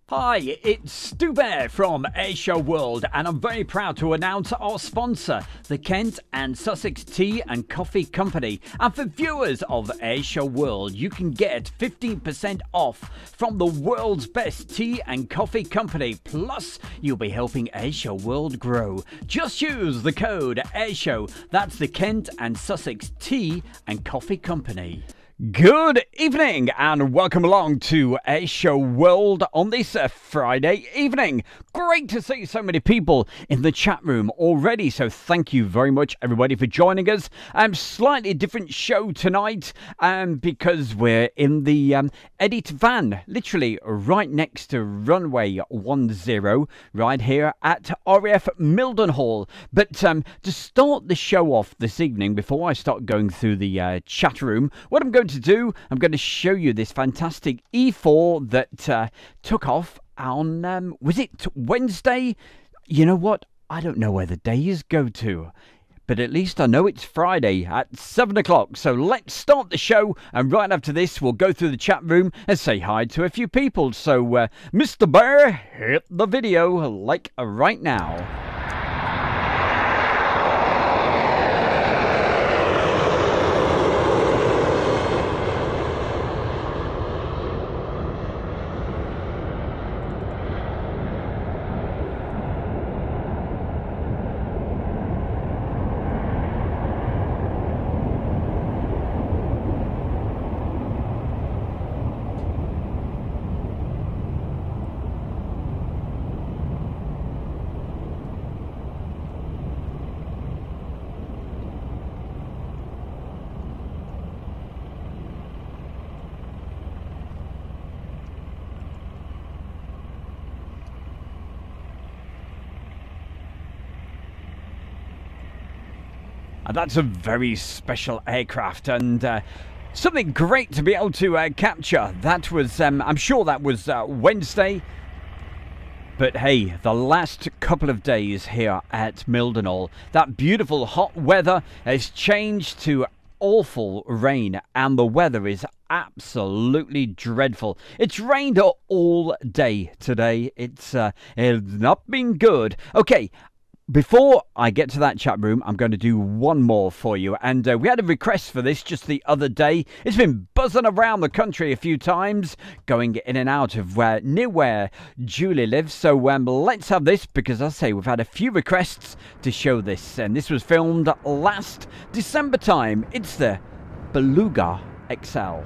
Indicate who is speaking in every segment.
Speaker 1: Hi, it's Stu Bear from Airshow World, and I'm very proud to announce our sponsor, the Kent and Sussex Tea and Coffee Company. And for viewers of Airshow World, you can get 15% off from the world's best tea and coffee company. Plus, you'll be helping Airshow World grow. Just use the code Airshow. That's the Kent and Sussex Tea and Coffee Company. Good evening and welcome along to Airshow World on this Friday evening. Great to see so many people in the chat room already, so thank you very much everybody for joining us. Slightly different show tonight because we're in the Edit van, literally right next to runway 10 right here at RAF Mildenhall. But to start the show off this evening, before I start going through the chat room, what I'm going to do, I'm going to show you this fantastic E4 that took off on, was it Wednesday? You know what? I don't know where the days go to, but at least I know it's Friday at 7 o'clock. So let's start the show, and right after this, we'll go through the chat room and say hi to a few people. So, Mr. Bear, hit the video like right now. That's a very special aircraft and something great to be able to capture. That was, I'm sure that was Wednesday. But hey, the last couple of days here at Mildenhall, that beautiful hot weather has changed to awful rain, and the weather is absolutely dreadful. It's rained all day today. It's not been good. Okay. Before I get to that chat room, I'm going to do one more for you. And we had a request for this just the other day. It's been buzzing around the country a few times, going in and out of near where Julie lives. So let's have this, because I say we've had a few requests to show this. And this was filmed last December time. It's the Beluga XL.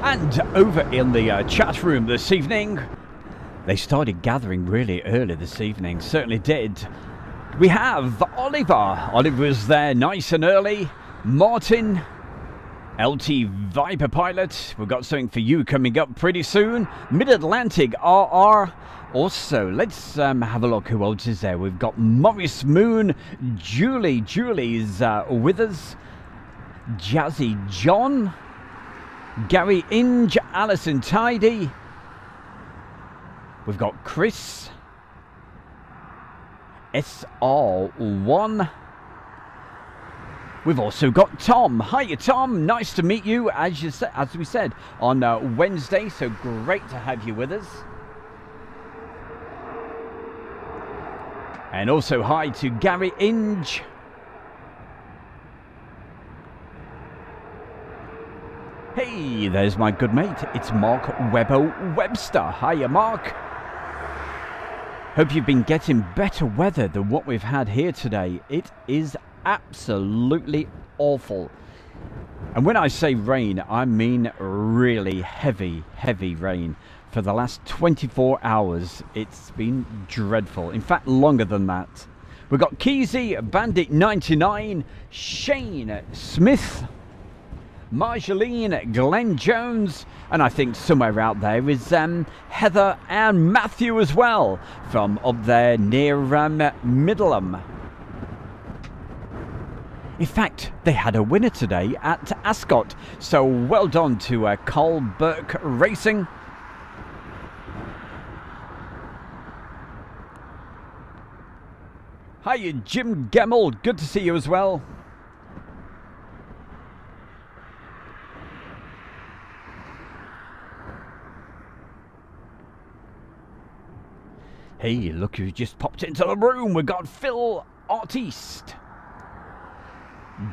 Speaker 1: And over in the chat room this evening, they started gathering really early this evening, certainly did. We have Oliver. Oliver's there nice and early. Martin, LT Viper Pilot. We've got something for you coming up pretty soon. Mid-Atlantic RR. Also, let's have a look who else is there. We've got Morris Moon, Julie's with us. Jazzy John. Gary Inge, Alison Tidy. We've got Chris. SR1. We've also got Tom. Hiya, Tom. Nice to meet you, as we said, on Wednesday. So great to have you with us. And also hi to Gary Inge. Hey, there's my good mate. It's Mark Webster. Hiya, Mark. Hope you've been getting better weather than what we've had here today. It is absolutely awful. And when I say rain, I mean really heavy, heavy rain. For the last 24 hours, it's been dreadful. In fact, longer than that. We've got Keezy, Bandit 99, Shane Smith, Marjolaine, Glenn Jones, and I think somewhere out there is Heather and Matthew as well, from up there near Middleham. In fact, they had a winner today at Ascot, so well done to Cole Burke Racing. Hiya, Jim Gemmell, good to see you as well. Hey, look who just popped into the room. We've got Phil Artiste.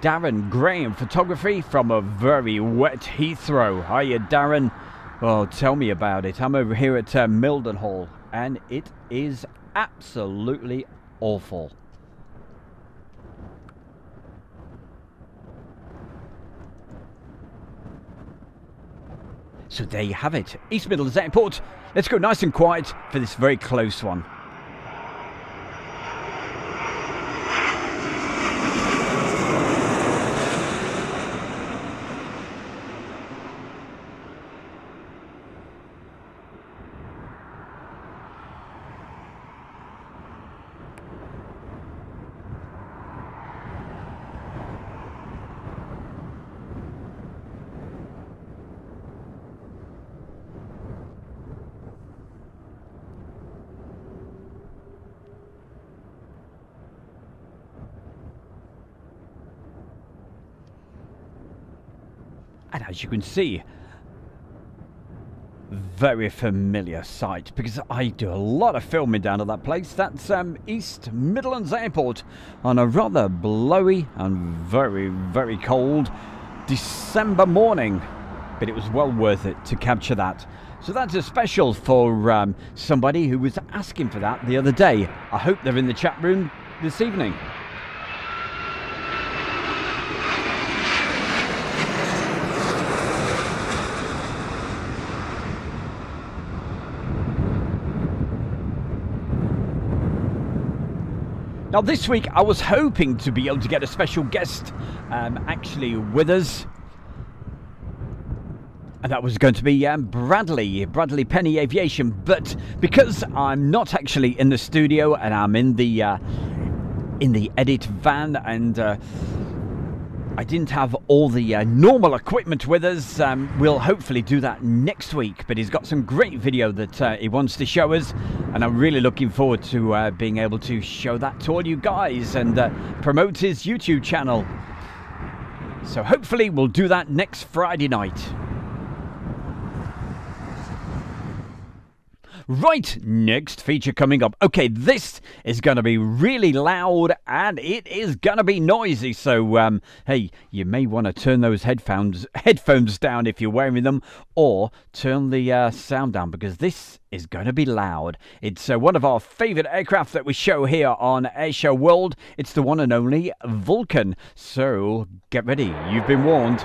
Speaker 1: Darren Graham Photography from a very wet Heathrow. Hiya, Darren. Oh, tell me about it. I'm over here at Mildenhall, and it is absolutely awful. So there you have it, East Midlands Airport. Let's go nice and quiet for this very close one. And as you can see, very familiar sight, because I do a lot of filming down at that place. That's East Midlands Airport on a rather blowy and very, very cold December morning. But it was well worth it to capture that. So that's a special for somebody who was asking for that the other day. I hope they're in the chat room this evening. Now this week I was hoping to be able to get a special guest actually with us, and that was going to be Bradley Penny Aviation, but because I'm not actually in the studio and I'm in the edit van, and I didn't have all the normal equipment with us, we'll hopefully do that next week. But he's got some great video that he wants to show us, and I'm really looking forward to being able to show that to all you guys and promote his YouTube channel. So hopefully we'll do that next Friday night. Right, next feature coming up. Okay, this is going to be really loud and it is going to be noisy. So, hey, you may want to turn those headphones down if you're wearing them, or turn the sound down, because this is going to be loud. It's one of our favourite aircraft that we show here on Airshow World. It's the one and only Vulcan. So, get ready. You've been warned.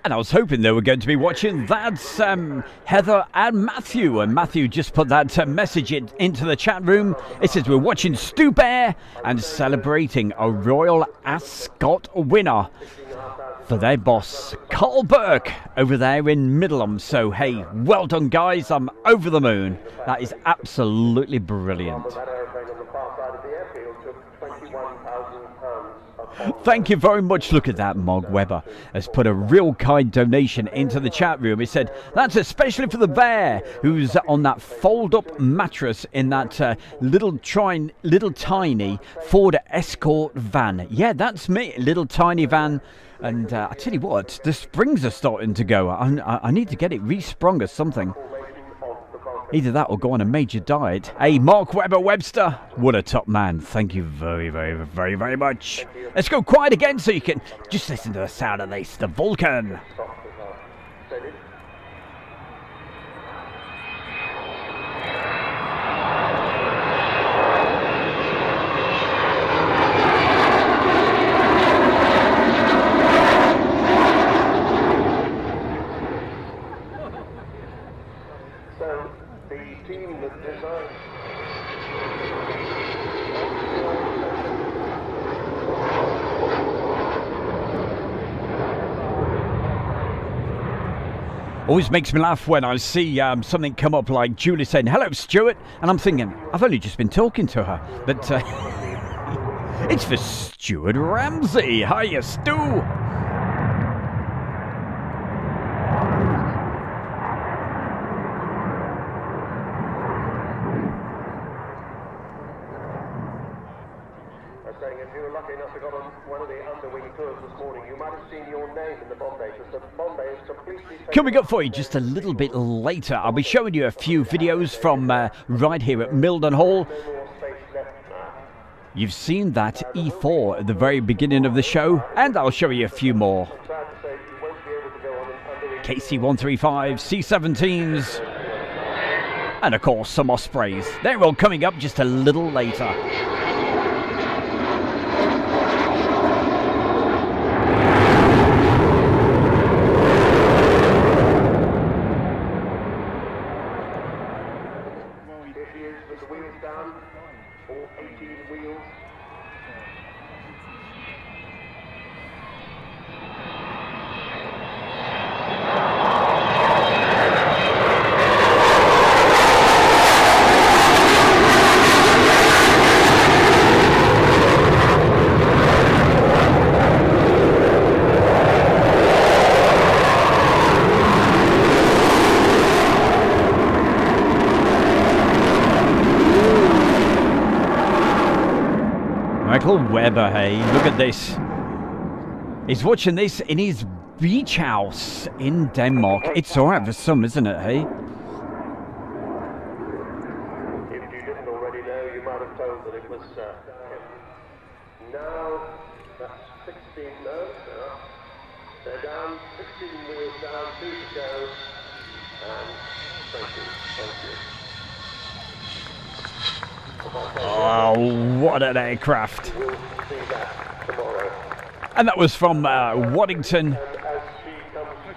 Speaker 1: And I was hoping they were going to be watching. That's Heather and Matthew. And Matthew just put that message into the chat room. It says we're watching Stu Bear and celebrating a Royal Ascot winner. for their boss, Carl Burke, over there in Mildenhall. So, hey, well done, guys. I'm over the moon. That is absolutely brilliant. Thank you very much. Look at that. Mog Webber has put a real kind donation into the chat room. He said, that's especially for the bear who's on that fold-up mattress in that little tiny Ford Escort van. Yeah, that's me. Little tiny van. And I tell you what, the springs are starting to go. I need to get it re-sprung or something. Either that or go on a major diet. Hey, Mark Webber Webster, what a top man. Thank you very, very, very, very much. Let's go quiet again so you can just listen to the sound of this, the Vulcan. Always makes me laugh when I see something come up like Julie saying, hello, Stuart. And I'm thinking, I've only just been talking to her. But it's for Stuart Ramsey. Hiya, Stu. Coming up for you just a little bit later, I'll be showing you a few videos from right here at Mildenhall. You've seen that E4 at the very beginning of the show, and I'll show you a few more. KC-135, C-17s, and of course some Ospreys. They're all coming up just a little later. Webber, hey, look at this. He's watching this in his beach house in Denmark. It's alright for some, isn't it, hey?
Speaker 2: If you didn't already know, you might have told that it was now that's 16 now. They're down, 16 wheels down, 2 to go, and thank you.
Speaker 1: Oh, what an aircraft. And that was from Waddington.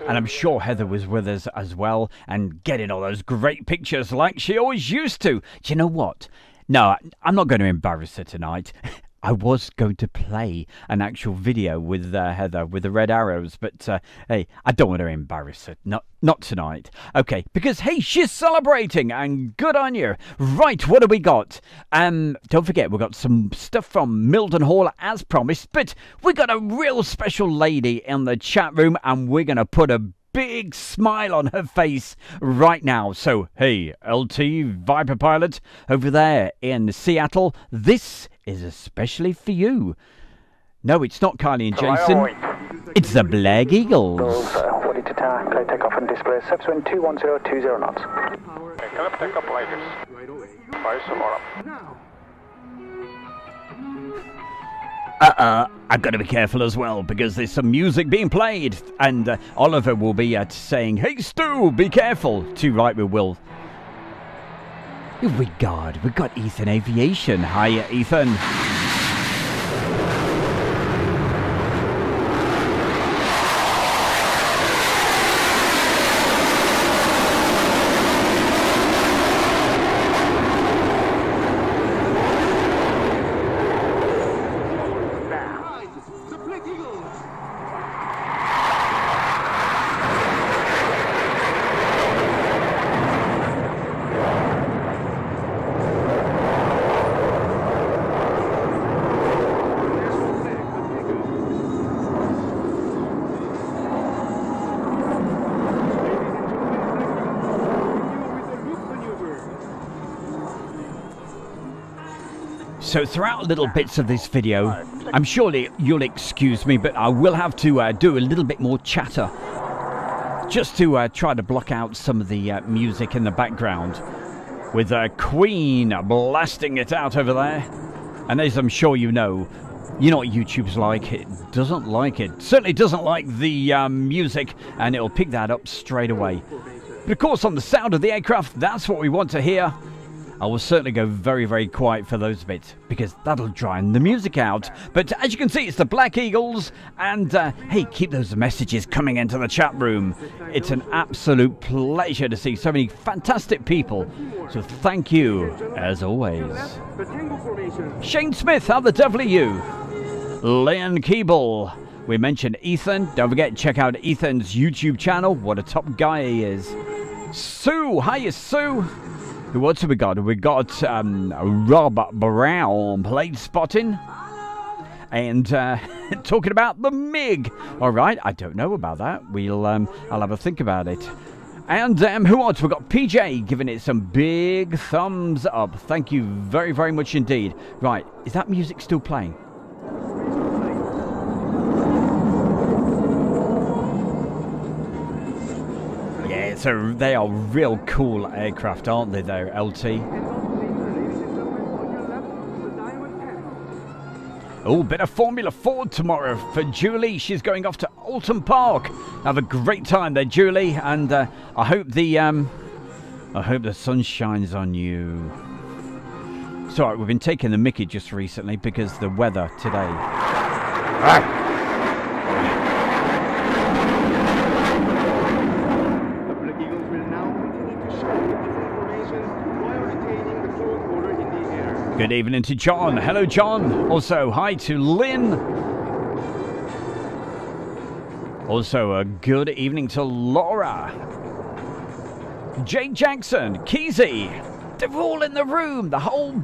Speaker 1: And I'm sure Heather was with us as well and getting all those great pictures like she always used to. Do you know what? No, I'm not going to embarrass her tonight. I was going to play an actual video with Heather with the red arrows, but hey, I don't want to embarrass her. Not tonight. Okay, because hey, she's celebrating and good on you. Right, what do we got? Don't forget, we've got some stuff from Mildenhall as promised, but we got a real special lady in the chat room and we're going to put a big smile on her face right now. So, hey, LT Viper Pilot over there in Seattle, this is especially for you. No, it's not Kylie and Jason. It's the Black Eagles.
Speaker 3: Ready to take off and display. Subsequent 21020 knots.
Speaker 2: Okay, can I pick up latest? Fire some more up.
Speaker 1: I've got to be careful as well because there's some music being played and Oliver will be saying, hey Stu, be careful. Too right we will. We got Ethan Aviation. Hiya, Ethan. So throughout little bits of this video, I'm sure you'll excuse me, but I will have to do a little bit more chatter, just to try to block out some of the music in the background, with Queen blasting it out over there. And as I'm sure you know what YouTube's like. It doesn't like it. Certainly doesn't like the music, and it'll pick that up straight away. But of course, on the sound of the aircraft, that's what we want to hear. I will certainly go very, very quiet for those bits, because that'll drown the music out. But as you can see, it's the Black Eagles, and hey, keep those messages coming into the chat room. It's an absolute pleasure to see so many fantastic people, so thank you, as always. Shane Smith, how the devil are you? Leon Keeble. We mentioned Ethan. Don't forget, check out Ethan's YouTube channel. What a top guy he is. Sue, hiya Sue. Who else have we got? We got Rob Brown, plate spotting. And talking about the MiG. All right, I don't know about that. I'll have a think about it. And who else? We've got PJ giving it some big thumbs up. Thank you very, very much indeed. Right, is that music still playing? Yeah, so they are real cool aircraft, aren't they, though, LT? Oh, bit of Formula Ford tomorrow for Julie. She's going off to Alton Park. Have a great time there, Julie, and I hope the sun shines on you. Sorry, we've been taking the mickey just recently because the weather today. Good evening to John. Hello, John. Also, hi to Lynn. Also, a good evening to Laura. Jake Jackson, Keezy. They're all in the room. The whole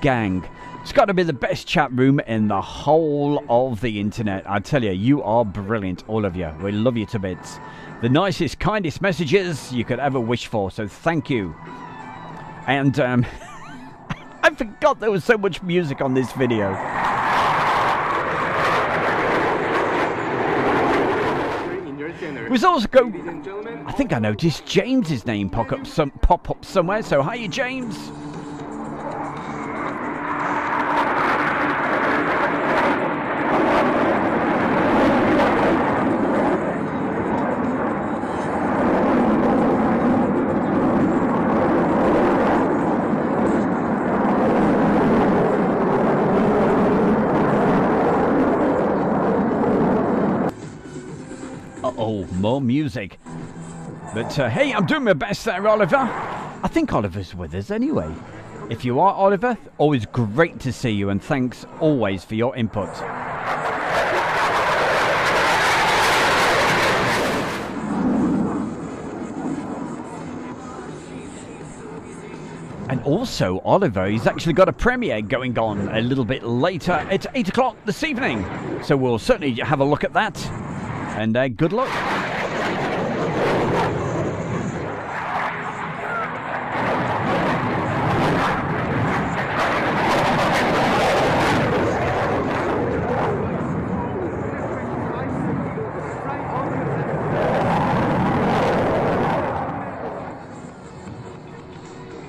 Speaker 1: gang. It's got to be the best chat room in the whole of the internet. I tell you, you are brilliant, all of you. We love you to bits. The nicest, kindest messages you could ever wish for. So thank you. And I forgot there was so much music on this video. Was also I think I noticed James's name pop up somewhere. So hiya, James. More music. But hey, I'm doing my best there, Oliver. I think Oliver's with us anyway. If you are, Oliver, always great to see you, and thanks always for your input. And also, Oliver, he's actually got a premiere going on a little bit later at 8 o'clock this evening. So we'll certainly have a look at that. And good luck.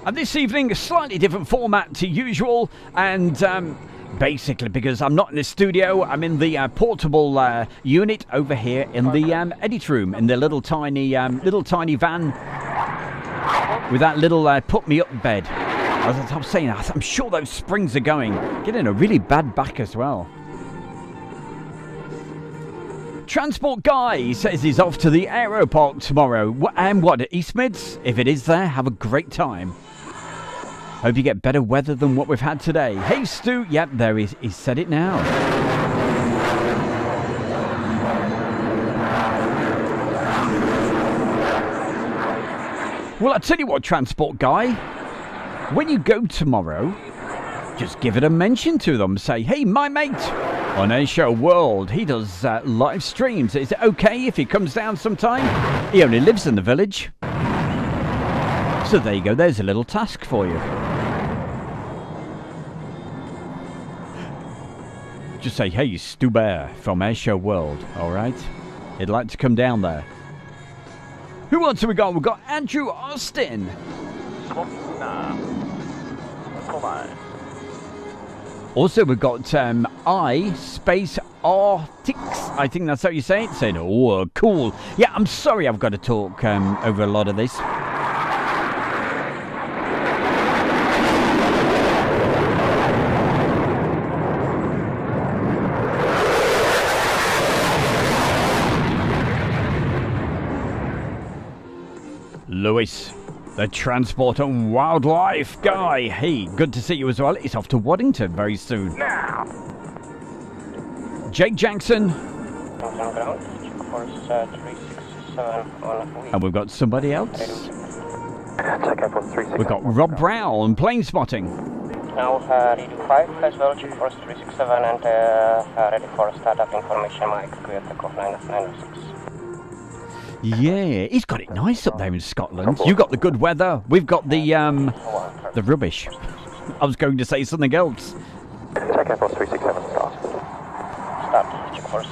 Speaker 1: And this evening, a slightly different format to usual, and basically because I'm not in the studio, I'm in the portable unit over here in the edit room, in the little tiny van with that little put-me-up bed. As I was saying, I'm sure those springs are going. Getting a really bad back as well. Transport Guy says he's off to the Aeropark tomorrow. And what, at East Mids? If it is there, have a great time. Hope you get better weather than what we've had today. Hey, Stu. Yep, there he is. He said it now. Well, I'll tell you what, Transport Guy. When you go tomorrow, just give it a mention to them. Say, hey, my mate on Airshow World, he does live streams. Is it okay if he comes down sometime? He only lives in the village. So there you go. There's a little task for you. Just say, hey, Stu Bear from Airshow World, alright? He'd like to come down there. Who else have we got? We've got Andrew Austin. Also, we've got I Space Arctics. I think that's how you say it. Saying, oh, cool. Yeah, I'm sorry I've got to talk over a lot of this. Lewis, the Transport and Wildlife guy. Hey, good to see you as well. It's off to Waddington very soon. Now. Jake Jackson. And we've got somebody else. We've got Rob Brown, plane spotting.
Speaker 4: Now, redo 5 as well, check course 367 and ready for startup information, Mike, clear takeoff 906.
Speaker 1: Yeah, he's got it nice up there in Scotland. You got the good weather, we've got the rubbish. I was going to say something else.
Speaker 3: Check Air Force 367, start.
Speaker 4: Start, check course.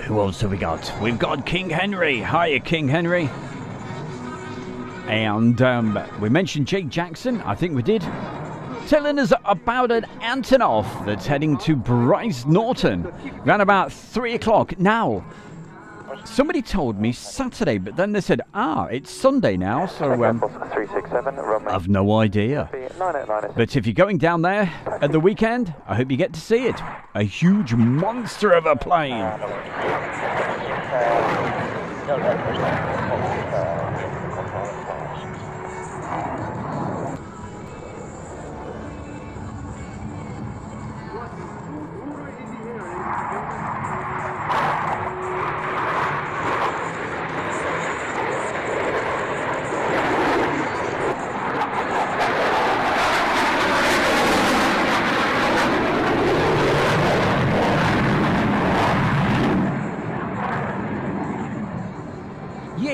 Speaker 1: Who else have we got? We've got King Henry. Hiya, King Henry. And we mentioned Jake Jackson, I think we did. Telling us about an Antonov that's heading to Bryce Norton around about 3 o'clock. Now, somebody told me Saturday, but then they said, it's Sunday now, so I've no idea. But if you're going down there at the weekend, I hope you get to see it. A huge monster of a plane.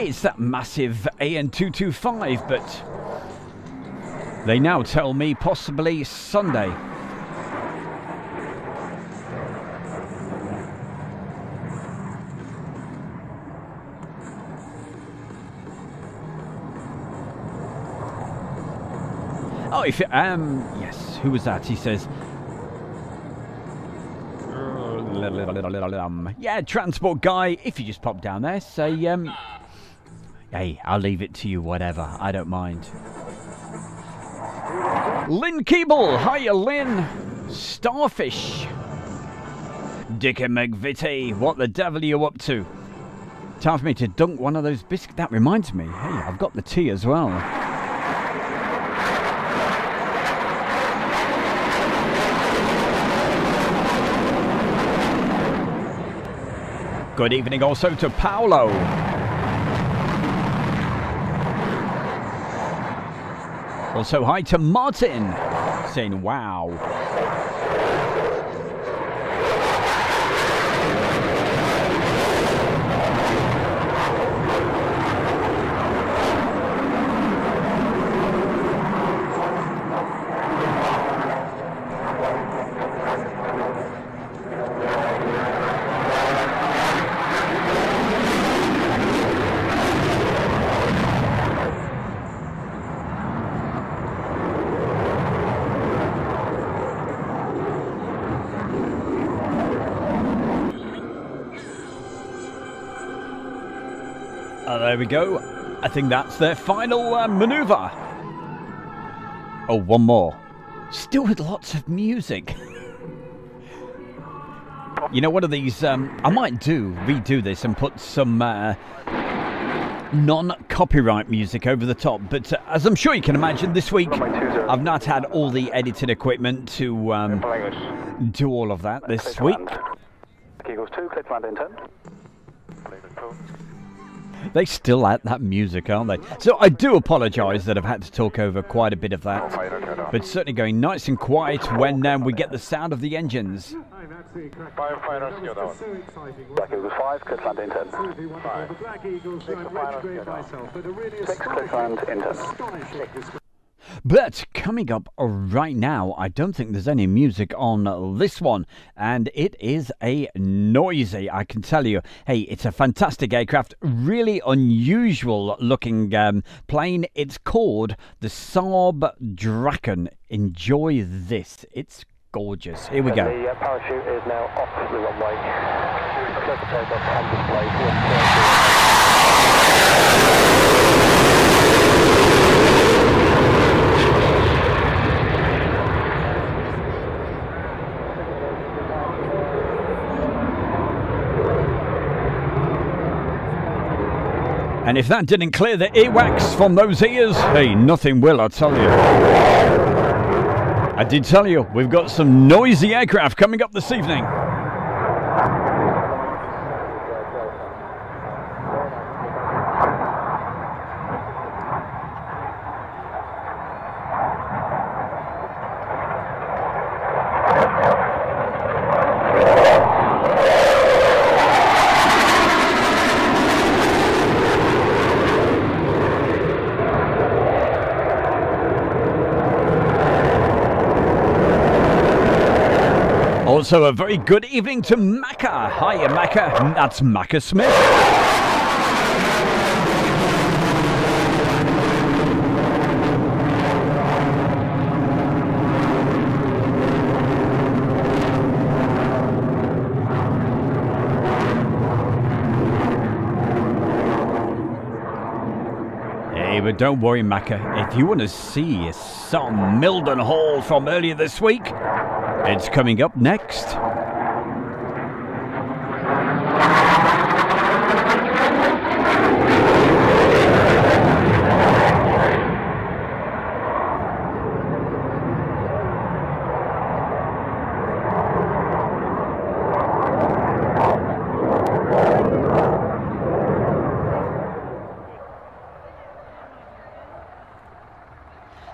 Speaker 1: It's that massive AN225, but they now tell me possibly Sunday. Oh, if yes, who was that? He says, yeah, transport guy. If you just pop down there, say, hey, I'll leave it to you, whatever. I don't mind. Lynn Keeble. Hiya, Lynn. Starfish. Dicker McVitie. What the devil are you up to? Time for me to dunk one of those biscuits. That reminds me. Hey, I've got the tea as well. Good evening also to Paolo. Also, hi to Martin, saying, wow. There we go. I think that's their final manoeuvre. Oh, one more. Still with lots of music. You know, one of these, I might redo this and put some non-copyright music over the top. But as I'm sure you can imagine, this week I've not had all the editing equipment to do all of that this week.
Speaker 3: Eagles 2, clear to land in turn.
Speaker 1: They still like that music, aren't they? So I do apologise that I've had to talk over quite a bit of that. But certainly going nice and quiet when we get the sound of the engines.
Speaker 3: Black Eagles 5, clear to land in turn. 6, clear to land in turn.
Speaker 1: But coming up right now, I don't think there's any music on this one, and it is a noisy, I can tell you. Hey, it's a fantastic aircraft, really unusual looking plane. It's called the Saab Draken. Enjoy this. It's gorgeous. Here we go.
Speaker 3: The parachute is now off the runway. Clear for takeoff and display.
Speaker 1: And if that didn't clear the earwax from those ears, hey, nothing will, I tell you. I did tell you, we've got some noisy aircraft coming up this evening. Also, a very good evening to Macca. Hiya, Macca. That's Macca Smith. Hey, but don't worry, Macca. If you want to see some Mildenhall from earlier this week, it's coming up next.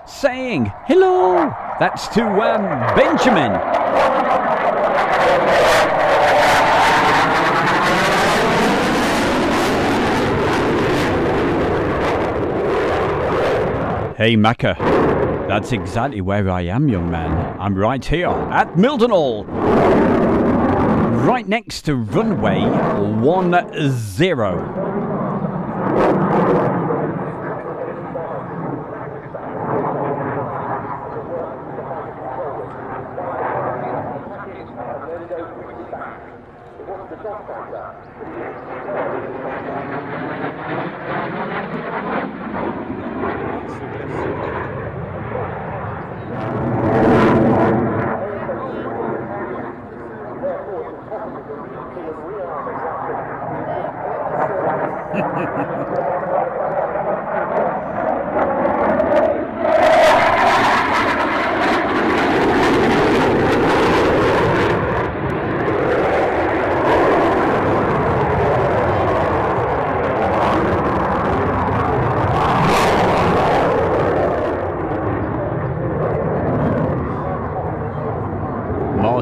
Speaker 1: Saying hello. That's to Benjamin. Hey, Macca. That's exactly where I am, young man. I'm right here at Mildenhall. Right next to runway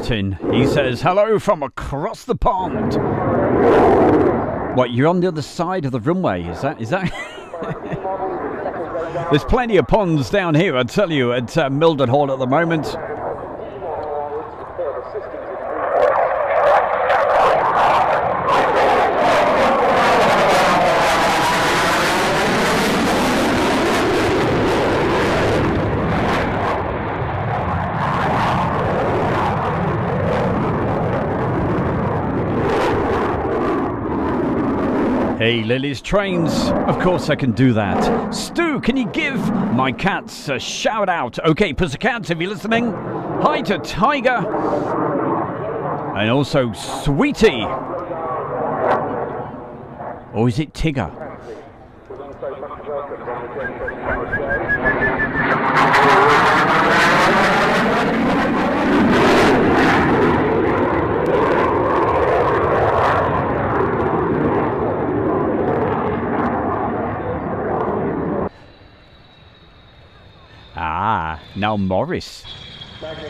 Speaker 1: 10. He says, hello from across the pond. What, you're on the other side of the runway? Is that? There's plenty of ponds down here, I tell you, at Mildenhall at the moment. Hey, Lily's Trains. Of course I can do that. Stu, can you give my cats a shout out? Okay, Pussycats, if you're listening. Hi to Tiger. And also Sweetie. Or is it Tigger? Now Morris.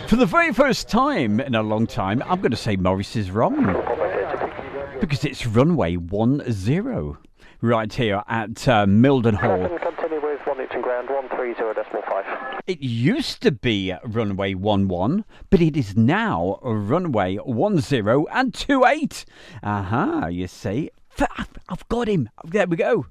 Speaker 1: For the very first time in a long time, I'm going to say Morris is wrong. Because it's runway 10. Right here at Mildenhall.
Speaker 3: Continue with approaching ground 130.5.
Speaker 1: It used to be runway 11, but it is now runway 10 and 28. You see. I've got him. There we go.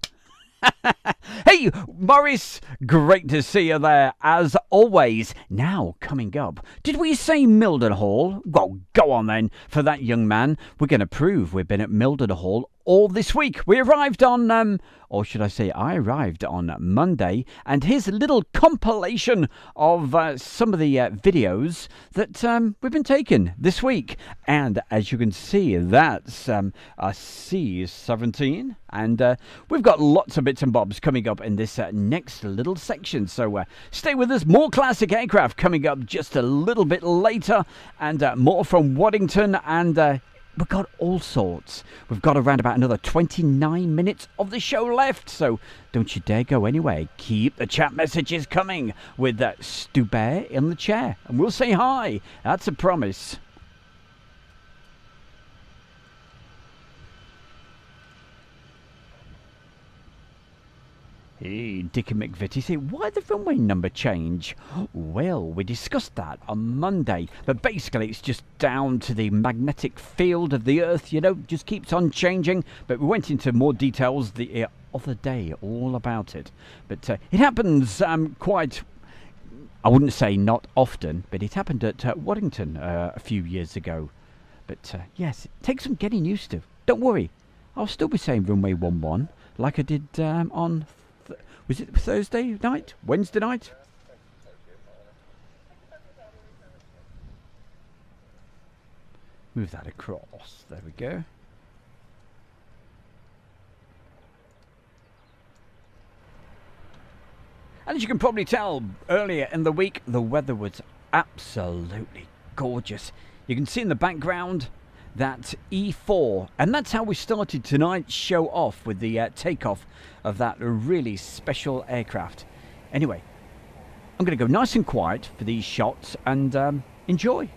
Speaker 1: Hey, Morris, great to see you there, as always. Now, coming up, did we say Mildenhall? Well, go on then. For that young man, we're going to prove we've been at Mildenhall all this week. We arrived on, or should I say I arrived on Monday, and here's a little compilation of some of the videos that we've been taking this week. And as you can see, that's a C-17, and we've got lots of bits and bobs coming up in this next little section. So stay with us. More classic aircraft coming up just a little bit later, and more from Waddington, and we've got all sorts. We've got around about another 29 minutes of the show left, so don't you dare go anywhere. Keep the chat messages coming with Stu Bear in the chair, and we'll say hi. That's a promise. Hey, Dick and McVitie say, why the runway number change? Well, we discussed that on Monday, but basically it's just down to the magnetic field of the Earth, you know, just keeps on changing. But we went into more details the other day, all about it. But it happens quite, I wouldn't say not often, but it happened at Waddington a few years ago. But yes, it takes some getting used to. Don't worry, I'll still be saying runway 11 like I did on... Was it Thursday night? Wednesday night? Move that across. There we go. And as you can probably tell, earlier in the week, the weather was absolutely gorgeous. You can see in the background that E4, and that's how we started tonight's show off, with the takeoff of that really special aircraft. Anyway, I'm going to go nice and quiet for these shots and enjoy.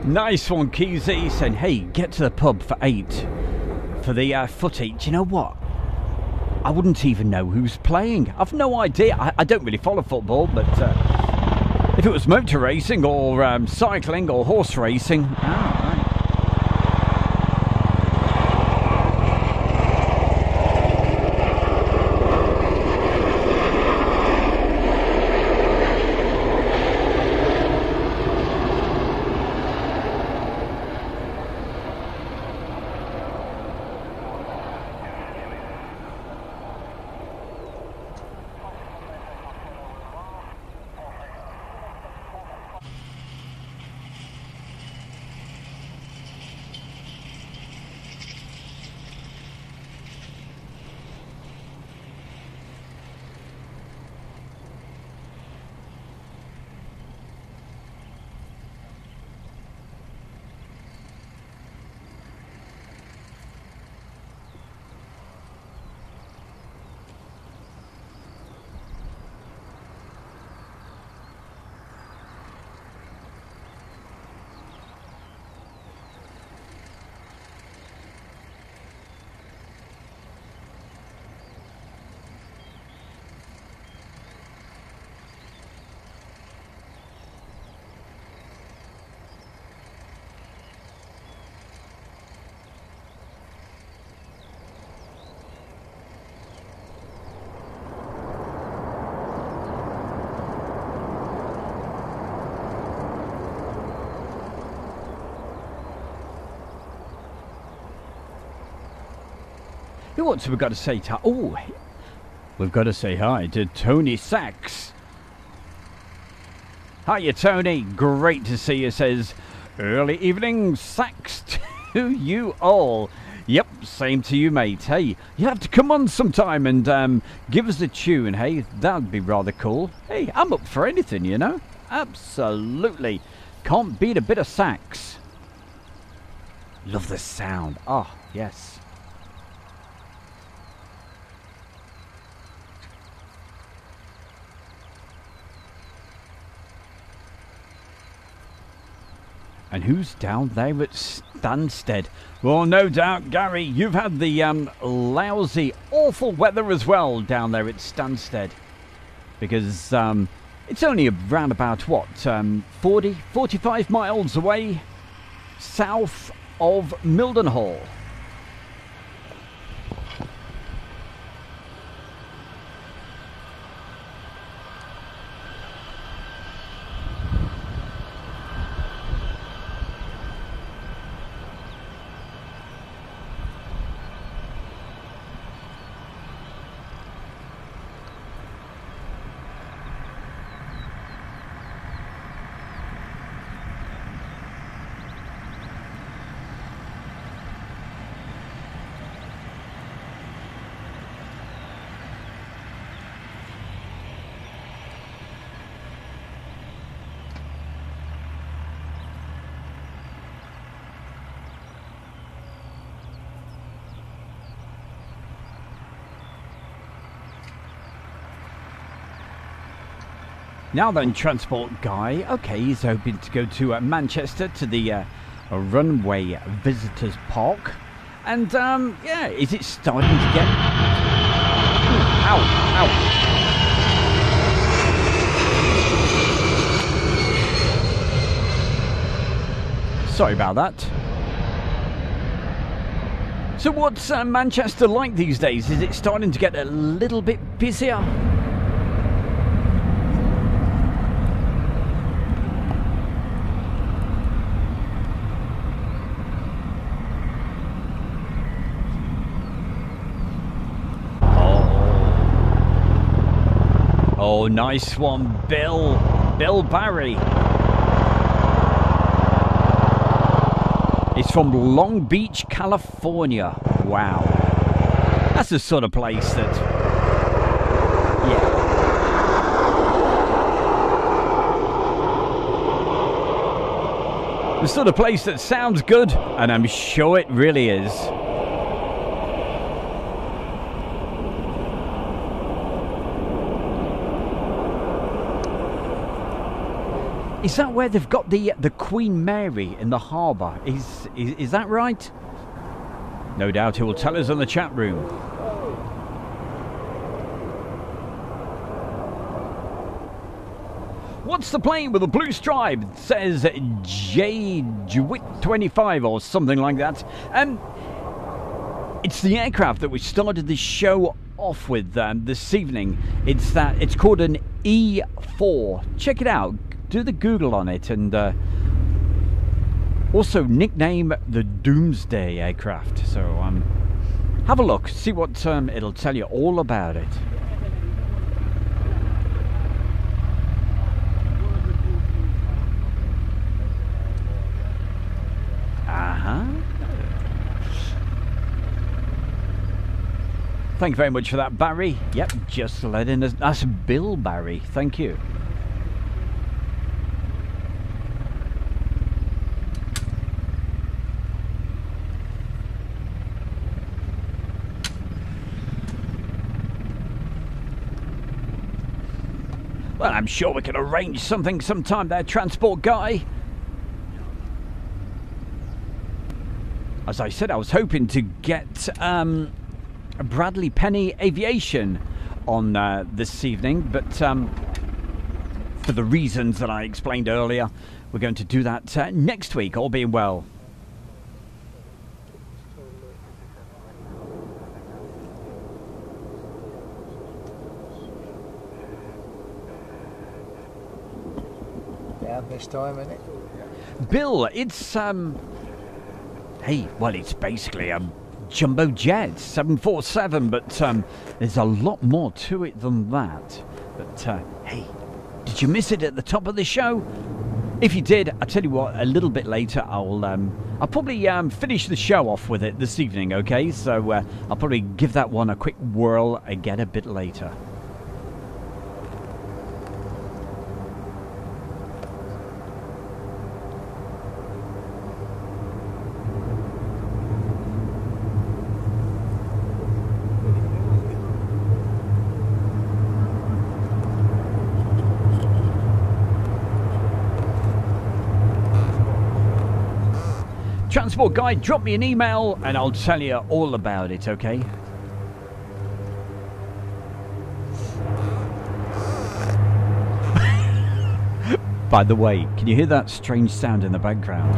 Speaker 1: Nice one, Keezy, saying, hey, get to the pub for 8 for the footy. Do you know what? I wouldn't even know who's playing. I've no idea. I don't really follow football, but if it was motor racing or cycling or horse racing... Who else have we got to say hi? Oh, we've got to say hi to Tony Sachs. Hiya, Tony. Great to see you, says early evening Sachs to you all. Yep, same to you, mate. Hey, you have to come on sometime and give us a tune, hey? That'd be rather cool. Hey, I'm up for anything, you know? Absolutely. Can't beat a bit of sax. Love the sound. Oh, yes. And who's down there at Stansted? Well, no doubt, Gary, you've had the lousy, awful weather as well down there at Stansted. Because it's only around about, what, 40, 45 miles away south of Mildenhall. Now then, transport guy. Okay, he's hoping to go to Manchester to the runway visitors park. And, yeah, is it starting to get... Ooh, ow, ow. Sorry about that. So what's Manchester like these days? Is it starting to get a little bit busier? Oh, nice one, Bill Barry. It's from Long Beach, California. Wow. That's the sort of place that... Yeah. The sort of place that sounds good, and I'm sure it really is. Is that where they've got the Queen Mary in the harbour? Is that right? No doubt he will tell us in the chat room. What's the plane with a blue stripe? It says JJWIT25 or something like that. It's the aircraft that we started this show off with this evening. It's called an E4. Check it out. Do the Google on it, and also nickname the Doomsday aircraft. So have a look, see what it'll tell you all about it. Thank you very much for that, Barry. Yep, just letting us. That's Bill Barry. Thank you. Well, I'm sure we can arrange something sometime there, transport guy. As I said, I was hoping to get Bradley Penny Aviation on this evening, but for the reasons that I explained earlier, we're going to do that next week, all being well.
Speaker 5: This time, isn't it?
Speaker 1: Bill, it's hey, well, it's basically a jumbo jet 747, but there's a lot more to it than that. But hey, did you miss it at the top of the show? If you did, I'll tell you what, a little bit later I'll probably finish the show off with it this evening, okay? So I'll probably give that one a quick whirl again a bit later. Transport guide, drop me an email and I'll tell you all about it, okay? By the way, can you hear that strange sound in the background?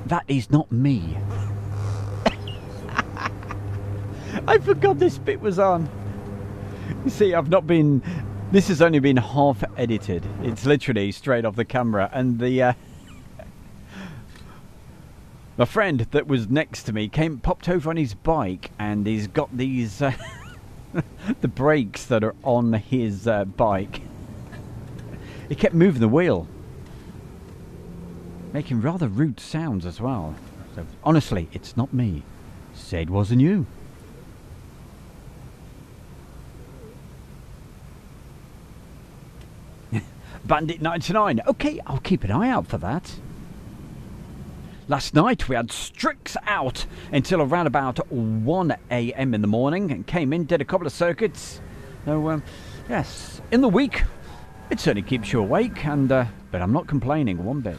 Speaker 1: That is not me. I forgot this bit was on. You see, I've not been... This has only been half edited. It's literally straight off the camera, and the... My friend that was next to me popped over on his bike, and he's got these the brakes that are on his bike. He kept moving the wheel, making rather rude sounds as well. So honestly, it's not me. Say it wasn't you. Bandit 99. Okay, I'll keep an eye out for that. Last night we had Strix out until around about 1 AM in the morning and came in, did a couple of circuits. So, yes, in the week it certainly keeps you awake, and but I'm not complaining one bit.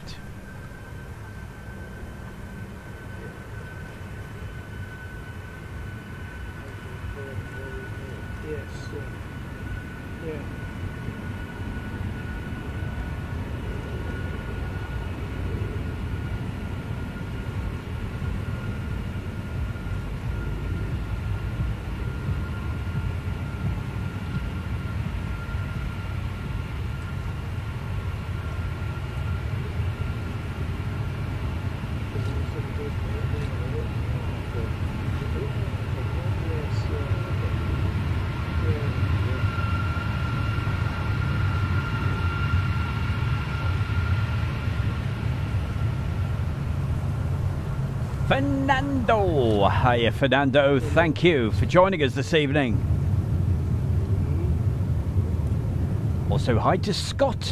Speaker 1: Fernando, hiya Fernando, thank you for joining us this evening. Also hi to Scott.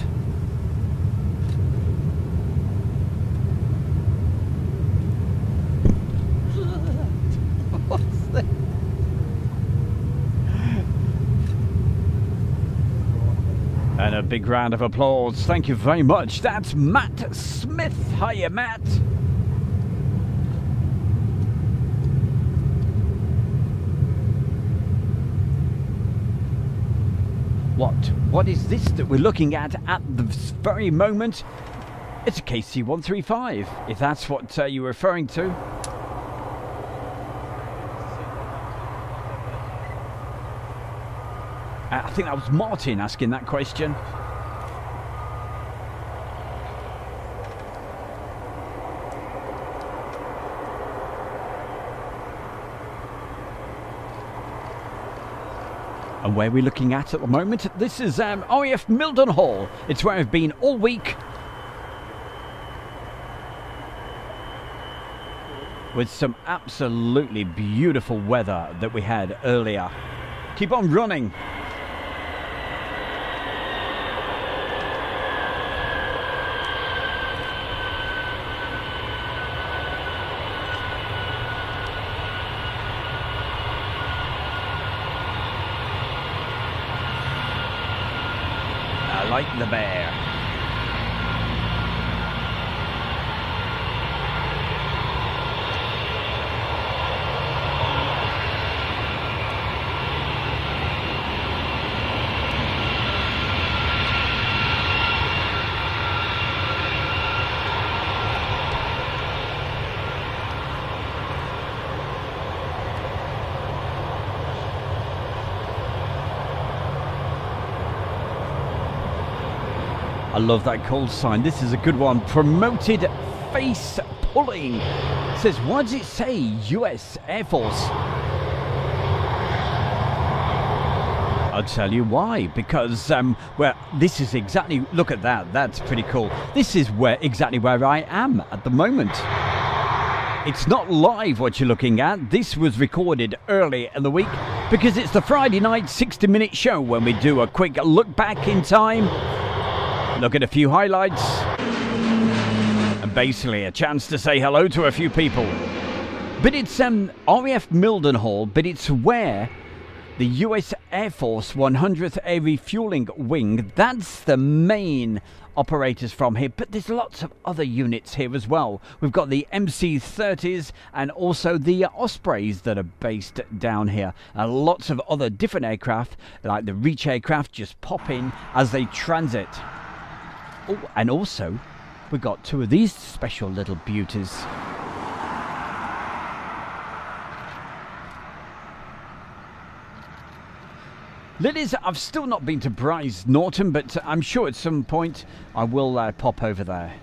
Speaker 1: What's this? And a big round of applause, thank you very much. That's Matt Smith, hiya Matt. What is this that we're looking at this very moment? It's a KC-135, if that's what you're referring to. I think that was Martin asking that question. And where we're looking at the moment, this is RAF Mildenhall. It's where I've been all week. With some absolutely beautiful weather that we had earlier. Keep on running. Like the bear. I love that call sign. This is a good one. Promoted face pulling. It says, why does it say US Air Force? I'll tell you why. Because, well, this is exactly, look at that. That's pretty cool. This is exactly where I am at the moment. It's not live what you're looking at. This was recorded early in the week because it's the Friday night 60-minute show when we do a quick look back in time, look at a few highlights, and basically a chance to say hello to a few people. But it's RAF Mildenhall, but it's where the US Air Force 100th Air Refueling Wing, that's the main operators from here, but there's lots of other units here as well. We've got the MC-30s and also the Ospreys that are based down here, and lots of other different aircraft like the Reach aircraft just pop in as they transit. Oh, and also we've got two of these special little beauties. Ladies, I've still not been to Bryce Norton, but I'm sure at some point I will pop over there.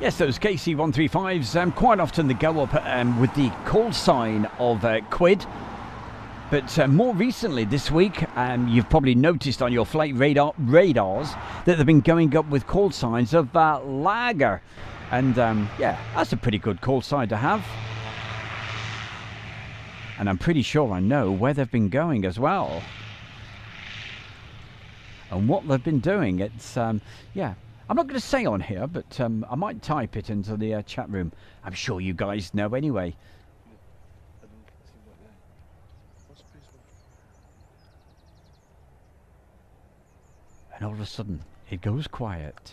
Speaker 1: Yes, those KC-135s, quite often they go up with the call sign of quid. But more recently this week, you've probably noticed on your flight radars that they've been going up with call signs of lager. And yeah, that's a pretty good call sign to have. And I'm pretty sure I know where they've been going as well. And what they've been doing. It's, yeah, I'm not going to say on here, but I might type it into the chat room. I'm sure you guys know anyway. And all of a sudden, it goes quiet.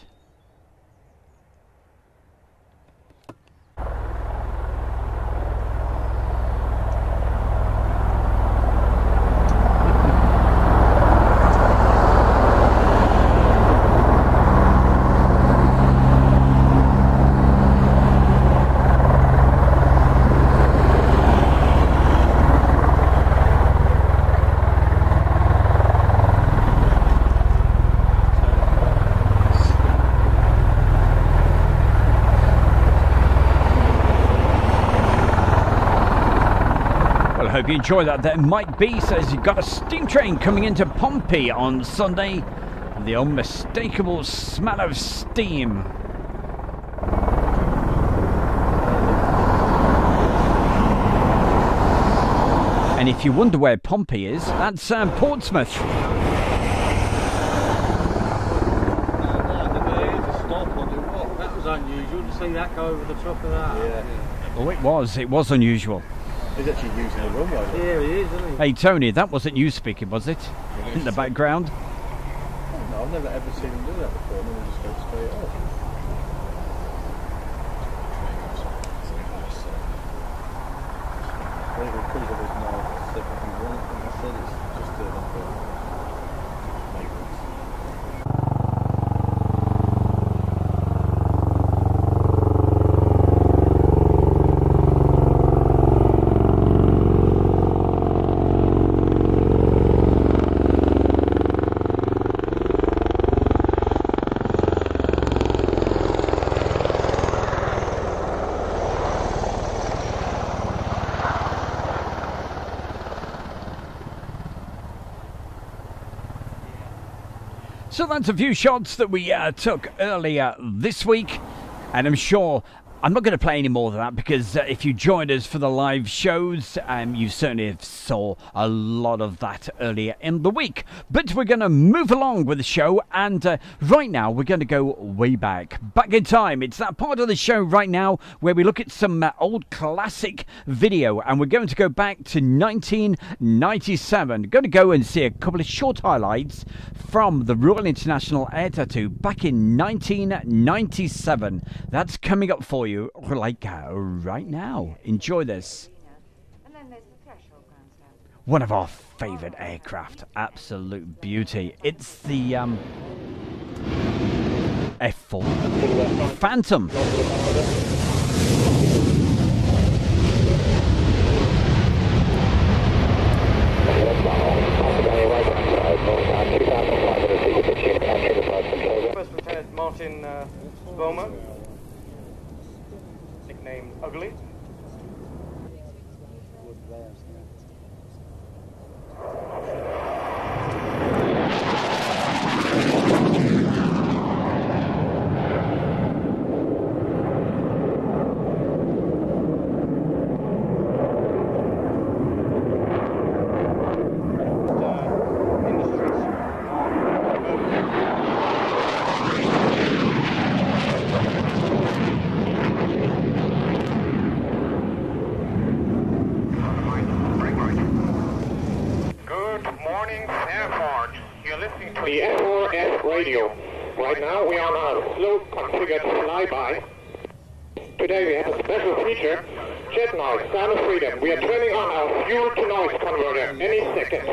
Speaker 1: I hope you enjoy that. There Mike B says you've got a steam train coming into Pompey on Sunday. The unmistakable smell of steam. And if you wonder where Pompey is, that's Portsmouth.
Speaker 5: That was unusual to see that go over the top of that.
Speaker 1: Yeah. Oh, it was unusual.
Speaker 5: He's actually using the runway. Yeah, he is, isn't he?
Speaker 1: Hey Tony, that wasn't you speaking, was it? In the background?
Speaker 5: Oh, no, I've never ever seen him do that before. No, just go straight off. Maybe because of his now 71, I said it's just like a
Speaker 1: So that's a few shots that we took earlier this week, and I'm sure I'm not going to play any more of that because if you joined us for the live shows, you certainly saw a lot of that earlier in the week. But we're going to move along with the show, and right now we're going to go way back in time. It's that part of the show right now where we look at some old classic video, and we're going to go back to 1997. Going to go and see a couple of short highlights from the Royal International Air Tattoo back in 1997. That's coming up for you like right now. Enjoy this. One of our favourite aircraft, absolute beauty. It's the F4 Phantom.
Speaker 6: First Lieutenant Martin Bowman, nicknamed Ugly.
Speaker 7: The RAF radio. Right now we are on a slow configured flyby. Today we have a special feature, jet noise, sound of freedom. We are turning on our fuel to noise converter any second.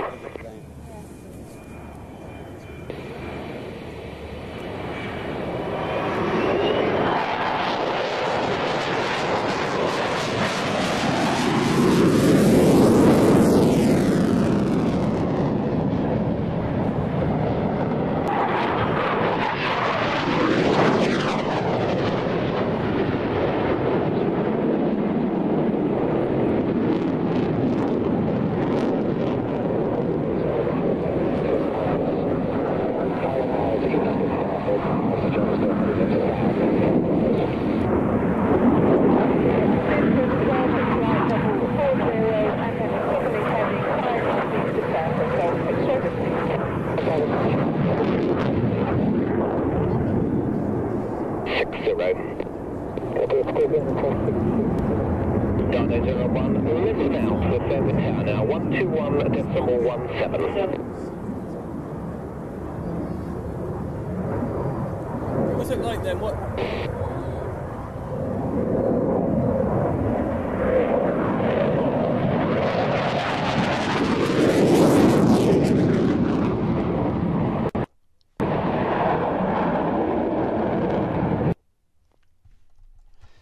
Speaker 7: Now 121.17.
Speaker 5: What's it like then? What?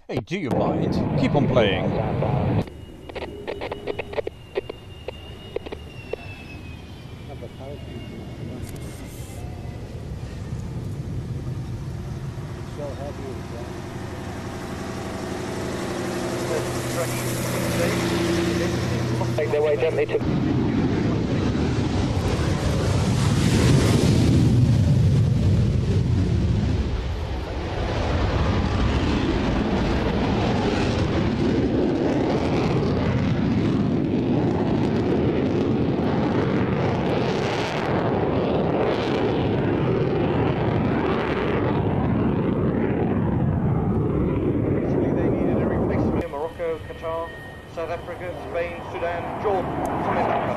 Speaker 1: Hey, do you mind? Keep on playing.
Speaker 7: Make their way gently to...
Speaker 6: Qatar, South Africa, Spain, Sudan, Jordan, some Africa.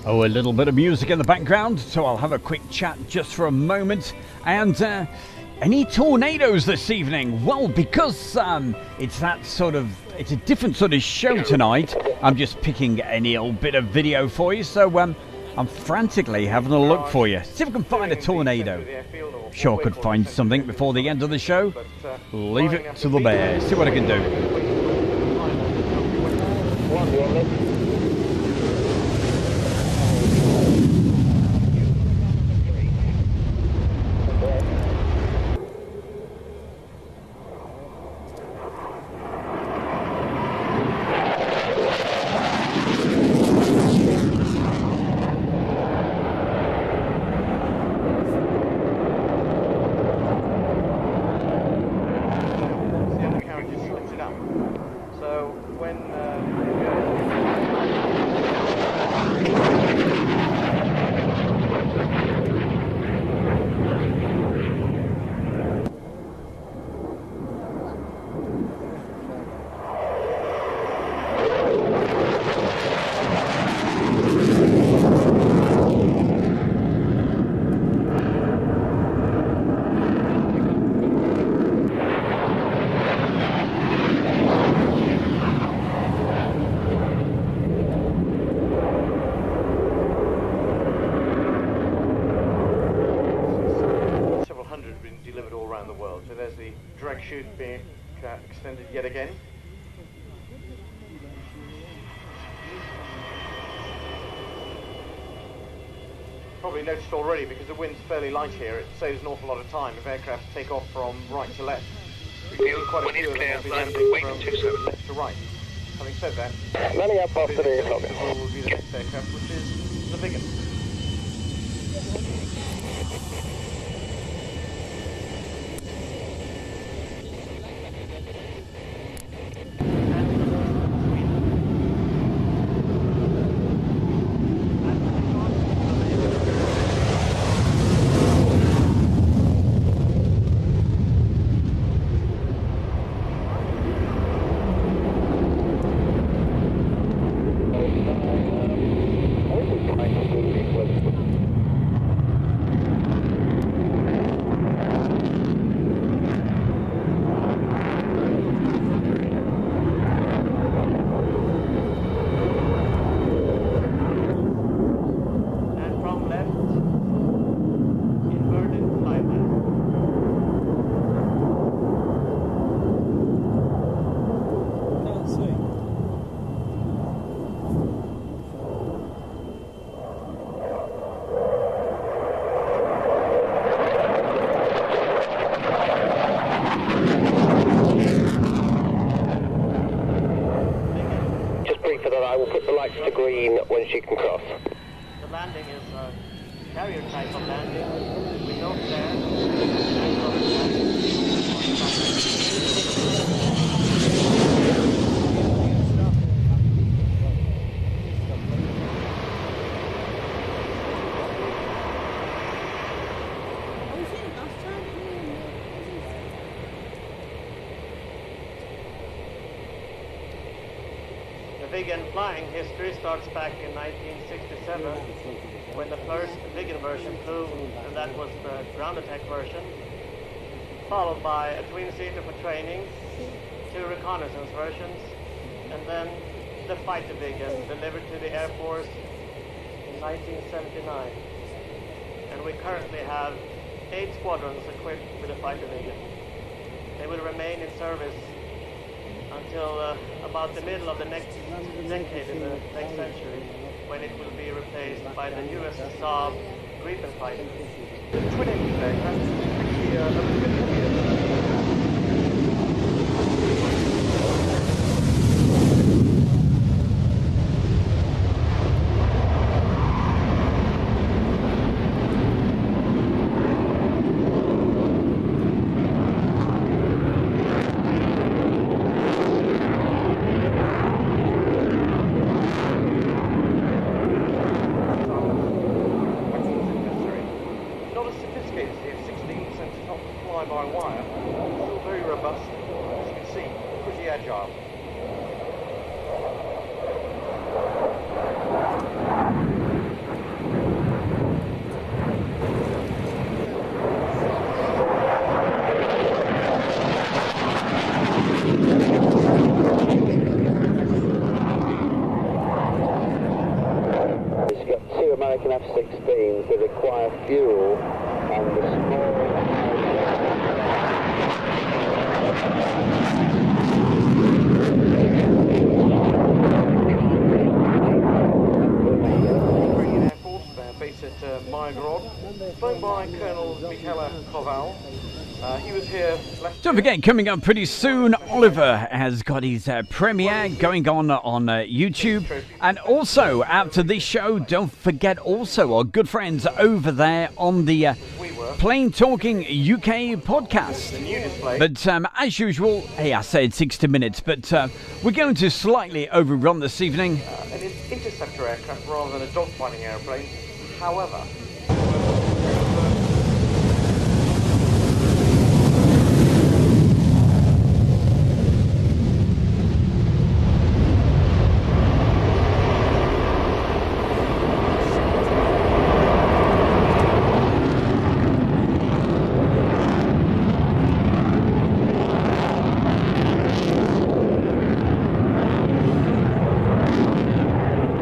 Speaker 1: Oh, a little bit of music in the background, so I'll have a quick chat just for a moment. And any tornadoes this evening? Well, because it's a different sort of show tonight, I'm just picking any old bit of video for you. So I'm frantically having a look for you. See if we can find a tornado. Sure could find something before the end of the show. Leave it to the bear. See what I can do.
Speaker 6: Chute being extended yet again. Probably noticed already, because the wind's fairly light here, it saves an awful lot of time if aircraft take off from right to left. We can see quite a few of them will be landing from left to right. Having said that,
Speaker 3: Landing up after the
Speaker 6: will be the next aircraft, which is the Vigan.
Speaker 3: To green when she can cross.
Speaker 4: The landing is a carrier type of landing. We don't there. Vigan flying history starts back in 1967 when the first Vigan version flew, and that was the ground attack version, followed by a twin-seater for training, 2 reconnaissance versions, and then the fighter Vigan delivered to the Air Force in 1979. And we currently have 8 squadrons equipped with a fighter Vigan. They will remain in service until about the middle of the next decade in the next century, when it will be replaced by the US Saab Gripen fighter.
Speaker 6: Twin-engine aircraft actually a good idea. Colonel Michele Koval. He was here last
Speaker 1: Don't forget, coming up pretty soon, Oliver has got his premiere going on YouTube. And also, after this show, don't forget also our good friends over there on the Plain Talking UK podcast. But as usual, hey, I said 60 minutes, but we're going to slightly overrun this evening.
Speaker 6: An interceptor aircraft rather than a dogfighting airplane. However,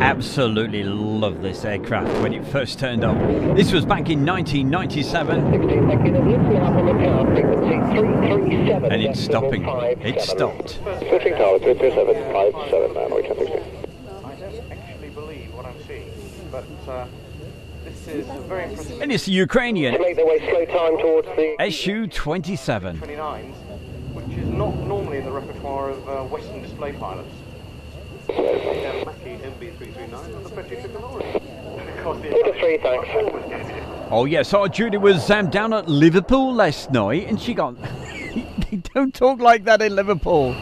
Speaker 1: Absolutely love this aircraft when it first turned up. This was back in 1997. And it's stopping. It stopped.
Speaker 7: Switching tower 22757 now, Norwich 16.
Speaker 6: I don't actually believe what I'm seeing, but this is very impressive.
Speaker 1: And it's the Ukrainian
Speaker 7: Make their way slow time towards the
Speaker 1: Su-27.
Speaker 6: 29s, which is not normally in the repertoire of Western display pilots.
Speaker 7: thanks.
Speaker 1: Oh yes, our Judy was down at Liverpool last night, and she got... Don't talk like that in Liverpool.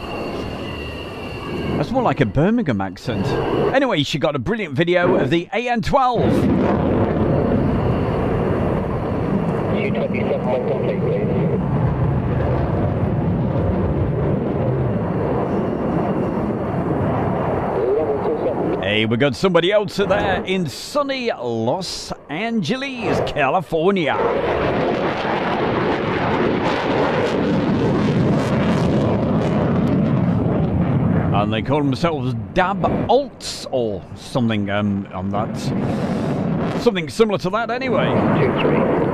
Speaker 1: That's more like a Birmingham accent. Anyway, she got a brilliant video of the AN-12.
Speaker 7: U-27 when complete, please.
Speaker 1: Hey, we got somebody else there in sunny Los Angeles, California. And they call themselves Dab Alts or something on that. Something similar to that anyway.
Speaker 7: 2-3.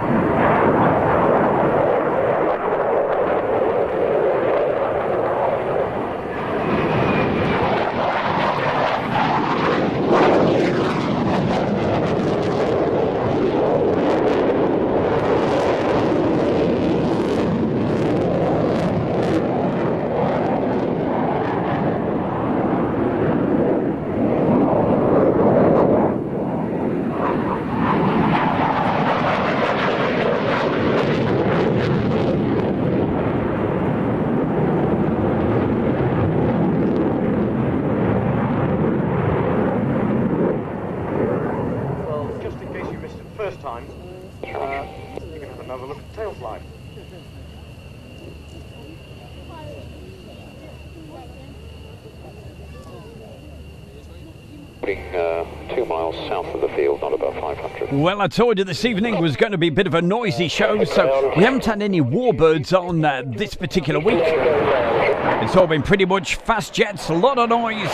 Speaker 1: Well, I told you this evening was going to be a bit of a noisy show, so we haven't had any warbirds on this particular week. It's all been pretty much fast jets, a lot of noise.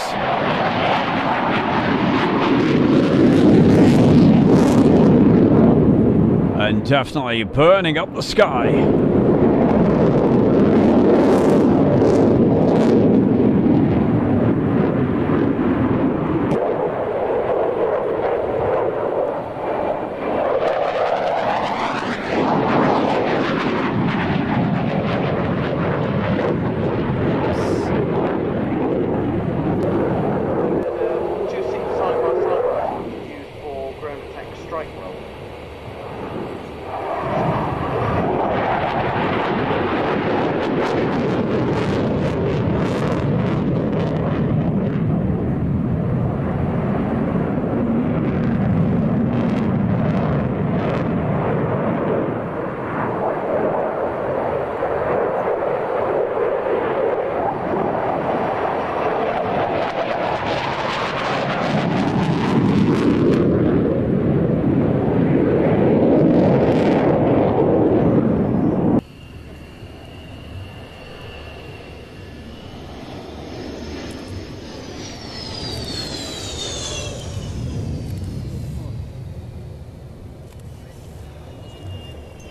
Speaker 1: And definitely burning up the sky.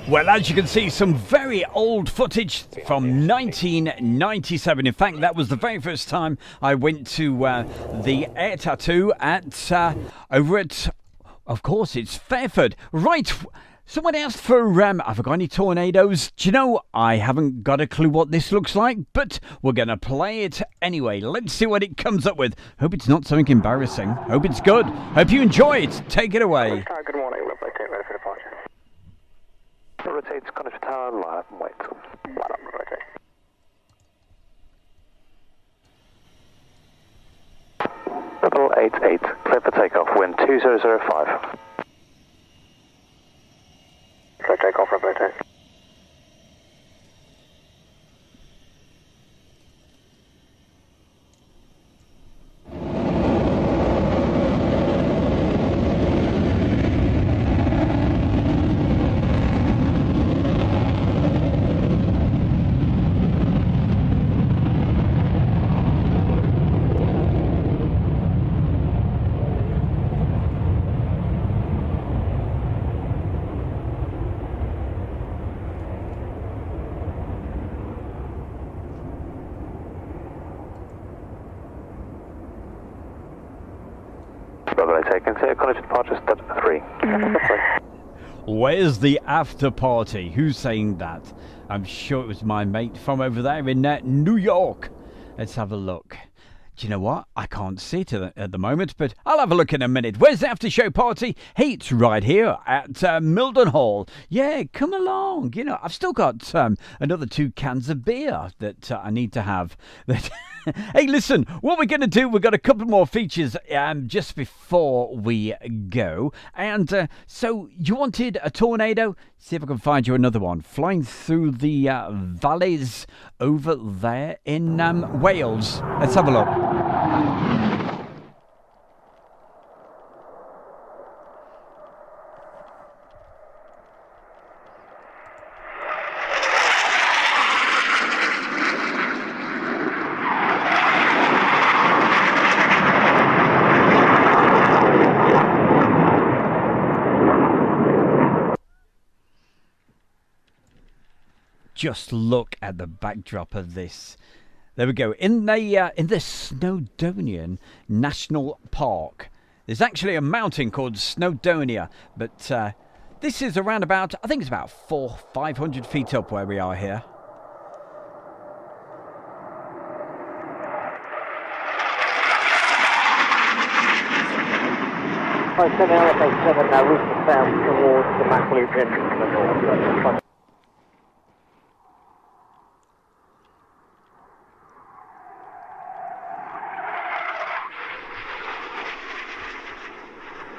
Speaker 1: Well, as you can see, some very old footage from 1997. In fact, that was the very first time I went to the Air Tattoo at over at, of course, it's Fairford. Right, Someone asked for, have I got any tornadoes? Do you know, I haven't got a clue what this looks like, but we're going to play it anyway. Let's see what it comes up with. Hope it's not something embarrassing. Hope it's good. Hope you enjoy it. Take it away.
Speaker 3: Good morning, lovely. Take ready for departure. Rotate to Connaught Tower, line up and wait. Line up and rotate. Double 88, clear for takeoff, wind 2005. Clear takeoff, rotate. Taken to College departure step 3.
Speaker 1: Where's the after party? Who's saying that? I'm sure it was my mate from over there in New York. Let's have a look. Do you know what? I can't see it at the moment, but I'll have a look in a minute. Where's the after show party? Hey, it's right here at Mildenhall. Yeah, come along. You know, I've still got another 2 cans of beer that I need to have. Hey, listen, what we're going to do, we've got a couple more features just before we go. And so you wanted a tornado? See if I can find you another one. Flying through the valleys over there in Wales. Let's have a look. Just look at the backdrop of this. There we go. In the Snowdonian National Park, there's actually a mountain called Snowdonia, but this is around about, I think it's about 400-500 feet up where we are here.
Speaker 3: Right, 7 LFA7 now, routing south towards the Mac Loop entrance to the north.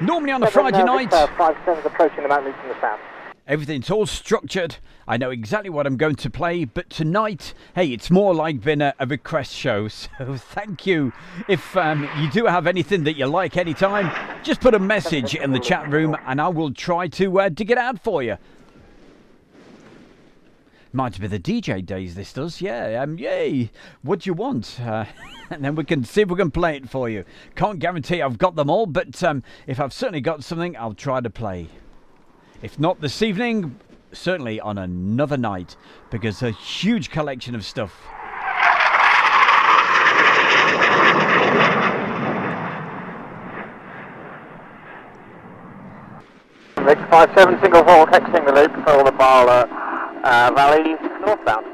Speaker 1: Normally on a Friday night,
Speaker 3: 5-7's approaching the Mount Loop from the south.
Speaker 1: Everything's all structured. I know exactly what I'm going to play, but tonight, hey, it's more like being a request show. So thank you. If you do have anything that you like anytime, just put a message in the chat room and I will try to dig it out for you. Might be the DJ days, this does, yeah. Yay, what do you want? And then we can see if we can play it for you. Can't guarantee I've got them all, but if I've certainly got something, I'll try to play. If not this evening, certainly on another night, because a huge collection of stuff.
Speaker 3: Rick 57 single volt exiting the loop for all the Barla Valley northbound.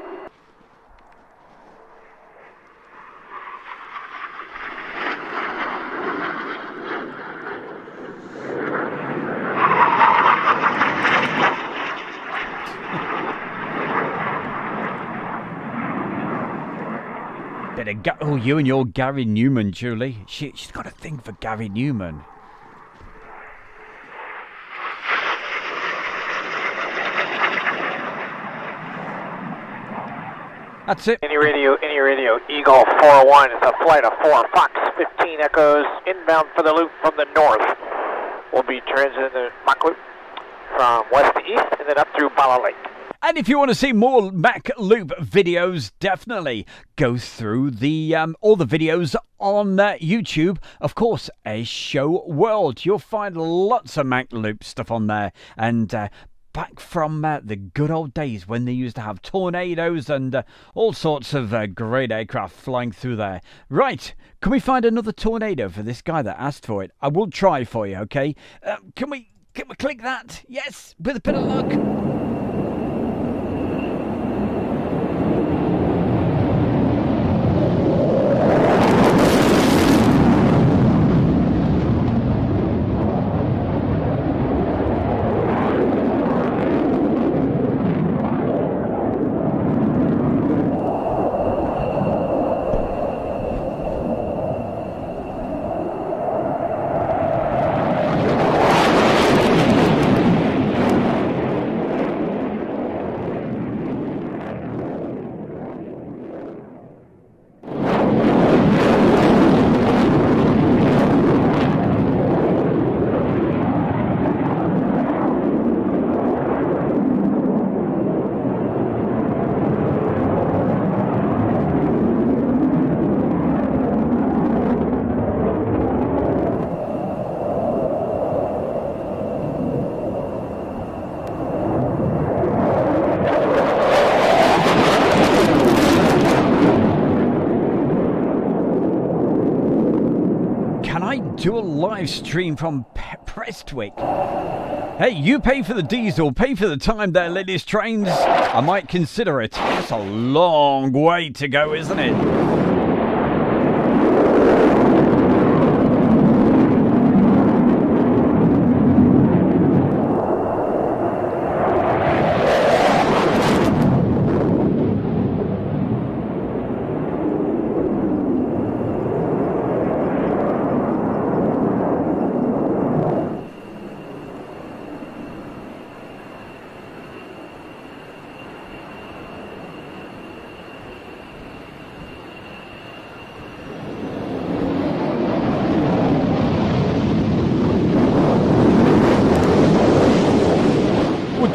Speaker 1: Oh, you and your Gary Newman, Julie. She's got a thing for Gary Newman. That's it.
Speaker 3: Any radio, Eagle 401 is a flight of 4, Fox 15 echoes, inbound for the loop from the north. We'll be transiting the Mach Loop from west to east and then up through Bala Lake.
Speaker 1: And if you want to see more Mach Loop videos, definitely go through the all the videos on YouTube. Of course, A Show World. You'll find lots of Mach Loop stuff on there. And back from the good old days when they used to have tornadoes and all sorts of great aircraft flying through there. Right, can we find another tornado for this guy that asked for it? I will try for you, okay? Can we Click that. Yes, with a bit of luck. Do a live stream from Prestwick. Hey, you pay for the diesel, pay for the time there, ladies trains. I might consider it. That's a long way to go, isn't it?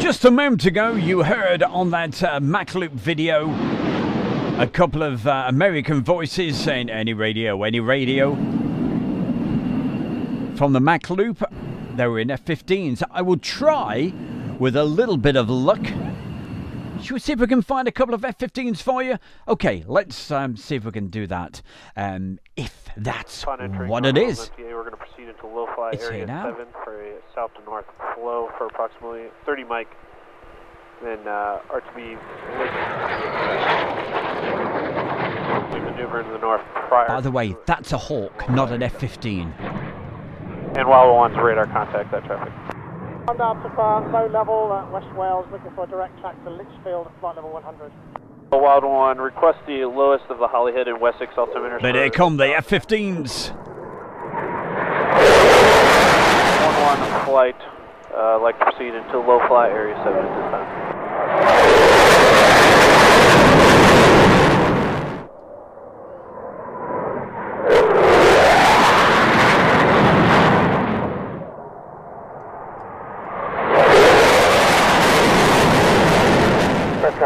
Speaker 1: Just a moment ago, you heard on that MacLoop video a couple of American voices saying any radio from the MacLoop. They were in F-15s. I will try with a little bit of luck. Should we see if we can find a couple of F-15s for you? Okay, let's see if we can do that. If that's what it is.
Speaker 3: We're going to proceed into low-fly area 7 for a south to north flow for approximately 30 mic. Then RTB we maneuver into the north prior.
Speaker 1: By the way, that's a Hawk, not an F-15.
Speaker 3: And Wild One's radar contact that traffic.
Speaker 8: I'm down to low level at West Wales, looking for a direct track to Lichfield at flight level 100.
Speaker 3: Wild One, request the lowest of the Hollyhead and Wessex altimeters.
Speaker 1: But here come the F-15s.
Speaker 3: 1-1 flight, like to proceed into low fly area 7 at this time.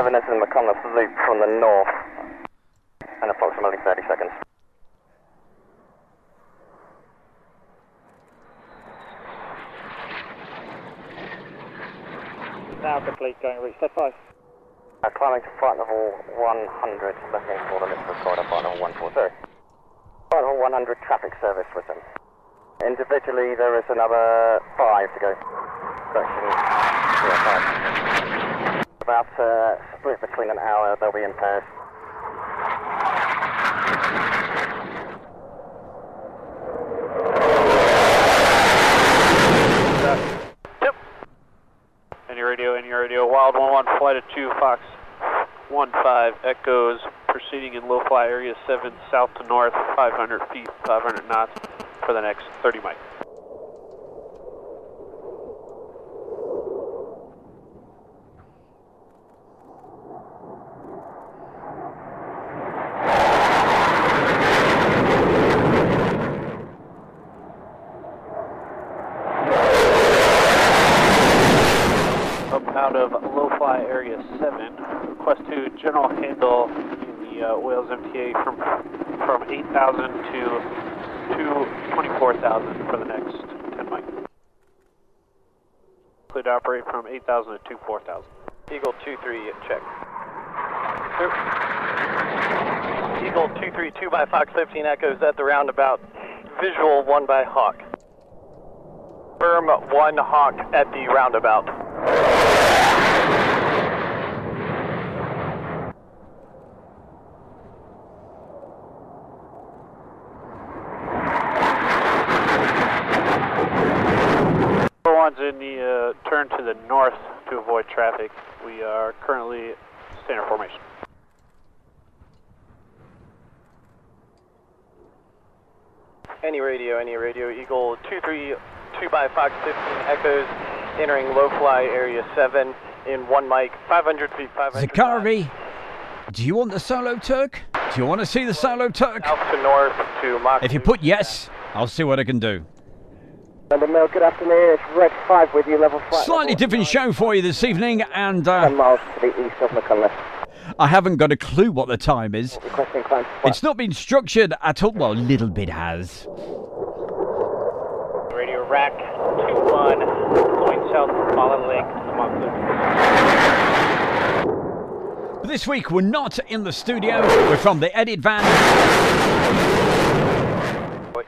Speaker 9: This is McConnell's loop from the north, and approximately 30 seconds.
Speaker 8: Now complete, going reach step 5.
Speaker 9: Climbing to flight level 100, looking for the Liverpool corridor, flight level 140. Flight level 100 traffic service with them. Individually, there is another 5 to go. Correction, yeah, 5. About split between an hour, they'll be in pairs.
Speaker 3: Yep. Any radio, Wild 1-1, flight of 2, Fox 1-5, echoes, proceeding in low fly area 7, south to north, 500 feet, 500 knots for the next 30 miles. Out of low-fly area 7, request to general handle in the Wales MTA from 8,000 to 24,000 for the next 10 miles. Clear to operate from 8,000 to 4,000.
Speaker 10: Eagle 2-3, check. Eagle 2-3, 2 by Fox 15 echoes at the roundabout. Visual 1 by Hawk. Firm 1 Hawk at the roundabout.
Speaker 11: One's in the turn to the north to avoid traffic. We are currently standard formation.
Speaker 10: Any radio, Eagle 232 by Fox 15 echoes, entering low fly area 7 in 1 mic, 500 feet, 500.
Speaker 1: Zakari, do you want the Solo Turk? Do you want to see the Solo Turk?
Speaker 10: South to north to Mach.
Speaker 1: If you put yes, I'll see what I can do.
Speaker 9: Mill, good afternoon. It's Red 5 with you, level 5.
Speaker 1: Slightly different show for you this evening, and
Speaker 9: 10 miles to the east of McCullough.
Speaker 1: I haven't got a clue what the time is.
Speaker 9: Requesting climb to
Speaker 1: It's not been structured at all. Well, a little bit has.
Speaker 10: Radio rack 2-1, going south from Mullen Lake to Mach.
Speaker 1: But this week we're not in the studio. We're from the edit van.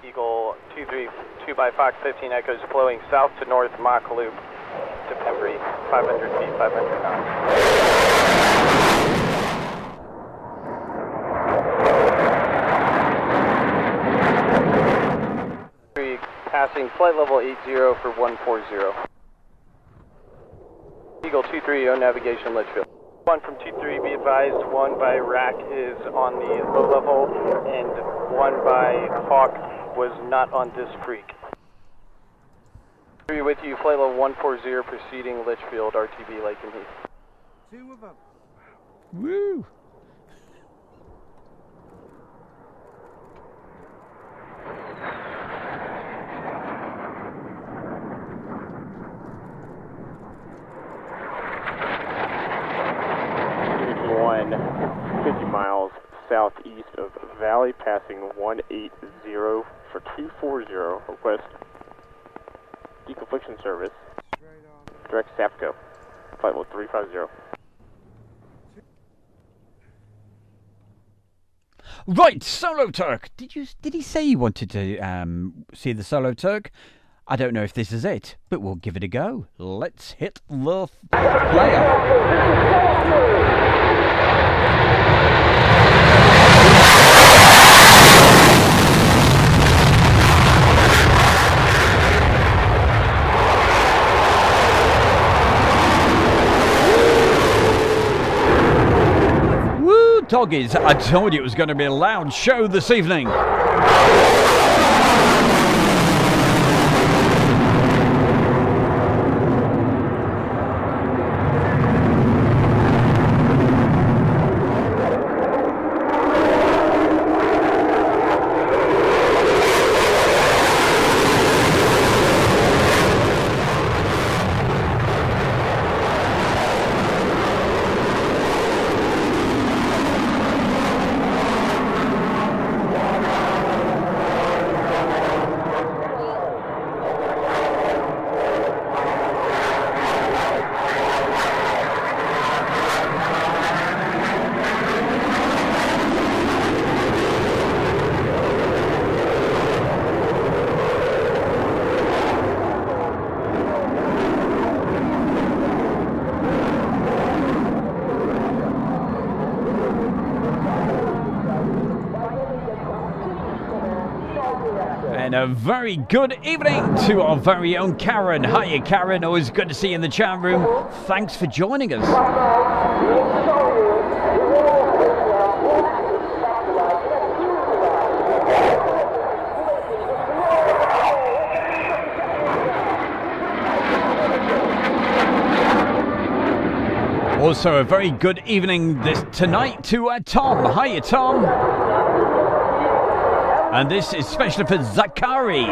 Speaker 10: Eagle 232 by Fox 15 echoes, flowing south to north Mach Loop to Pembry, 500 feet, 500 knots. Passing flight level 80 for 140. Eagle 230 navigation Litchfield. 1 from 23, be advised, 1 by rack is on the low level and 1 by Hawk was not on this freak. 3 with you, flight level 140 proceeding Litchfield, RTB Lake and Heath.
Speaker 12: 2 of them.
Speaker 1: Woo!
Speaker 13: One 50 miles southeast of Valley, passing 180 for 240. Request deconfliction service. Direct Sapco. Flight level 350.
Speaker 1: Right, Solo Turk. Did he say he wanted to see the Solo Turk? I don't know if this is it, but we'll give it a go. Let's hit the player. Woo, doggies. I told you it was going to be a loud show this evening. And a very good evening to our very own Karen. Hiya, Karen. Always good to see you in the chat room. Thanks for joining us. Also, a very good evening tonight to Tom. Hiya, Tom. And this is especially for Zakari.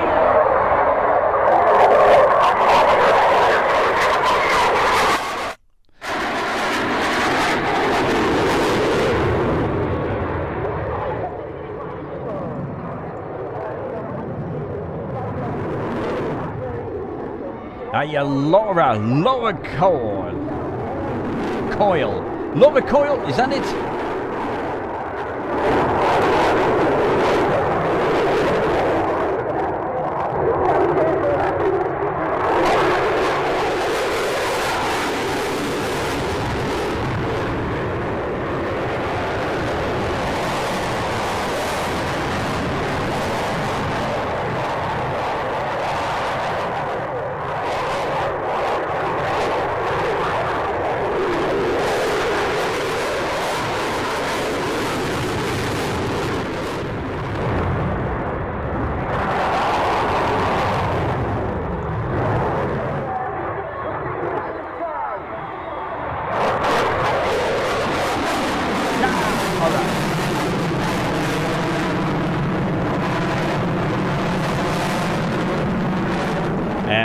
Speaker 1: Hiya, Laura Coyle. Laura Coyle, is that it?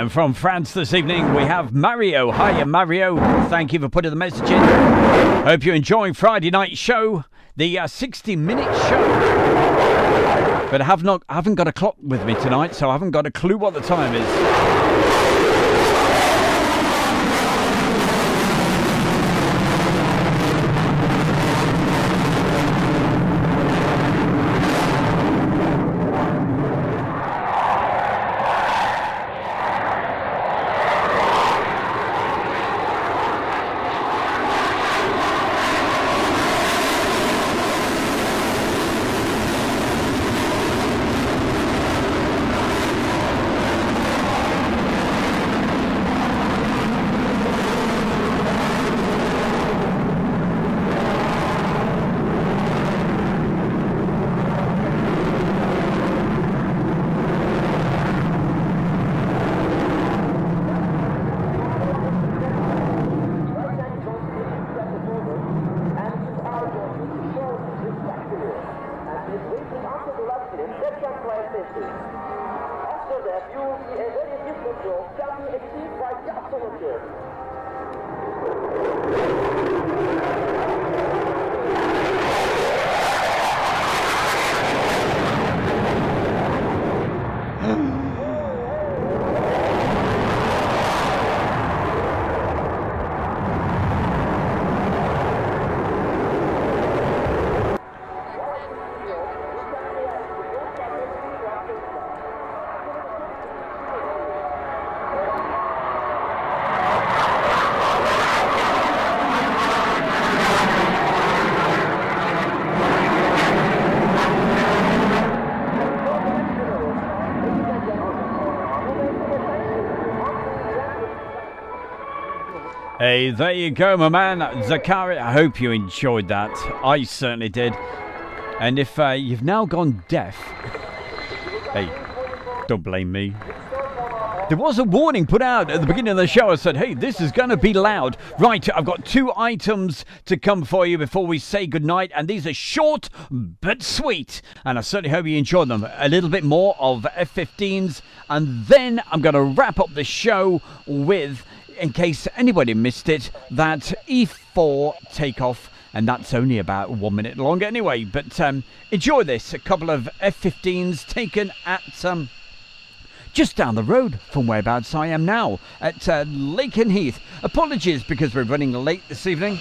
Speaker 1: And from France this evening, we have Mario. Hiya, Mario. Thank you for putting the message in. Hope you're enjoying Friday night show, the 60-minute show. But I haven't got a clock with me tonight, so I haven't got a clue what the time is. Hey, there you go, my man, Zakari. I hope you enjoyed that. I certainly did. And if you've now gone deaf, hey, don't blame me. There was a warning put out at the beginning of the show. I said, hey, this is going to be loud. Right, I've got 2 items to come for you before we say goodnight. And these are short but sweet. And I certainly hope you enjoyed them. A little bit more of F-15s. And then I'm going to wrap up the show with, in case anybody missed it, that E4 takeoff. And that's only about 1 minute long anyway. But enjoy this. A couple of F-15s taken at just down the road from whereabouts I am now, at Lakenheath. Apologies because we're running late this evening.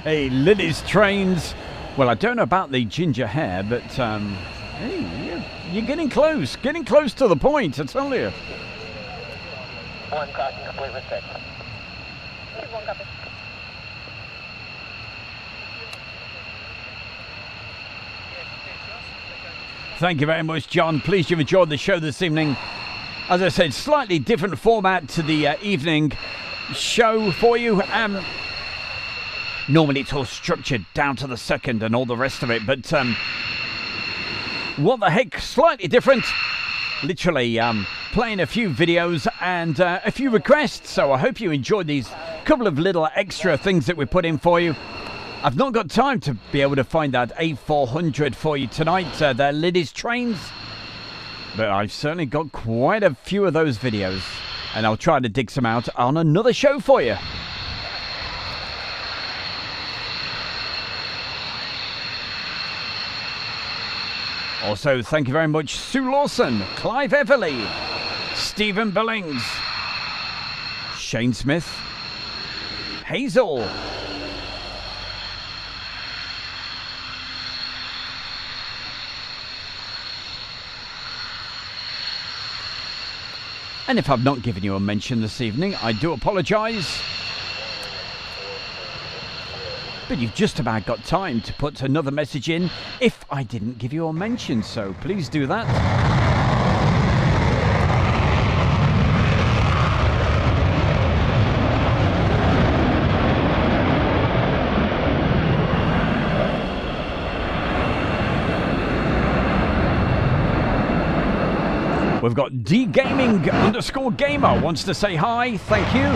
Speaker 1: Hey, Lily's trains. Well, I don't know about the ginger hair, but hey, you're getting close to the point, I tell you.
Speaker 12: 1 crossing complete with 6. 1 copy.
Speaker 1: Thank you very much, John. Pleased you've enjoyed the show this evening. As I said, slightly different format to the evening show for you. Normally it's all structured down to the second and all the rest of it, but what the heck, slightly different. Literally playing a few videos and a few requests, so I hope you enjoyed these couple of little extra things that we put in for you. I've not got time to be able to find that A400 for you tonight, they're Liddy's trains, but I've certainly got quite a few of those videos, and I'll try to dig some out on another show for you. Also, thank you very much, Sue Lawson, Clive Everly, Stephen Billings, Shane Smith, Hazel, and if I've not given you a mention this evening, I do apologise. but you've just about got time to put another message in if I didn't give you a mention, so please do that. We've got dgaming_gamer wants to say hi. Thank you.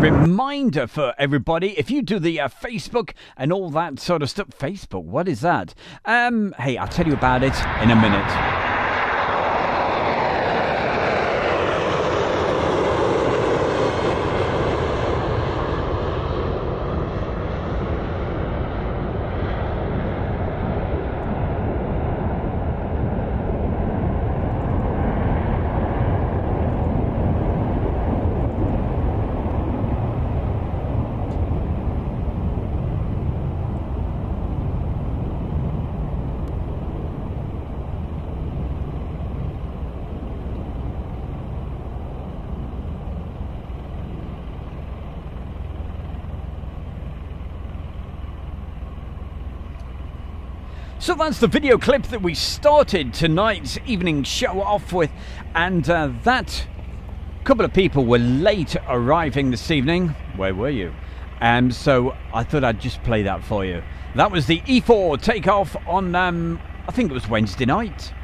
Speaker 1: Reminder for everybody, if you do the Facebook and all that sort of stuff. Facebook, what is that? Hey, I'll tell you about it in a minute. So that's the video clip that we started tonight's evening show off with, and that couple of people were late arriving this evening. Where were you? So I thought I'd just play that for you. That was the E4 takeoff on, I think it was Wednesday night.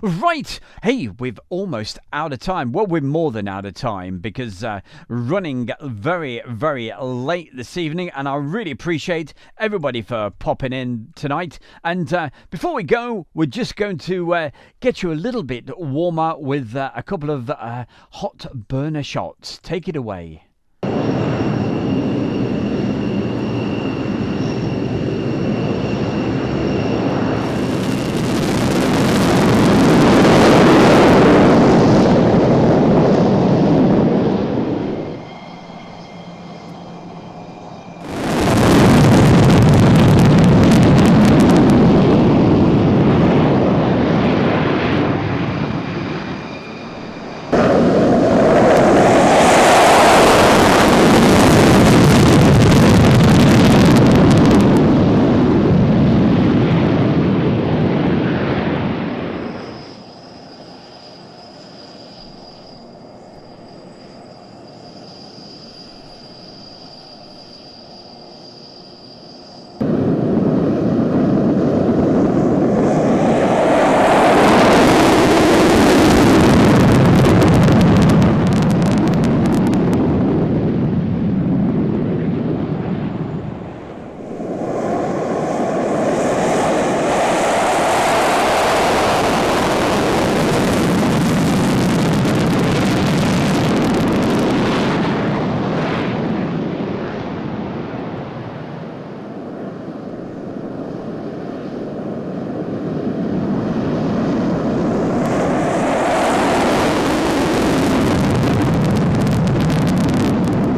Speaker 1: Right, hey, we're almost out of time. Well, we're more than out of time because running very, very late this evening, and I really appreciate everybody for popping in tonight. And before we go, we're just going to get you a little bit warmer with a couple of hot burner shots. Take it away.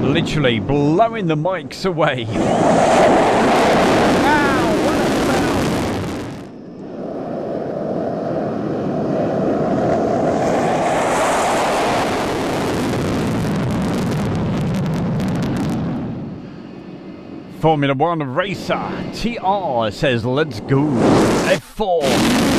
Speaker 1: Literally blowing the mics away. Formula One racer TR says, let's go. F4.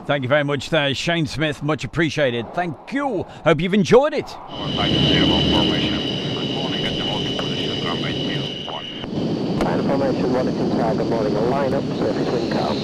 Speaker 1: Thank you very much there, Shane Smith. Much appreciated. Thank you. Hope you've enjoyed it.
Speaker 14: Line formation, Waddington Tower, good morning. Line up, surface wind calm.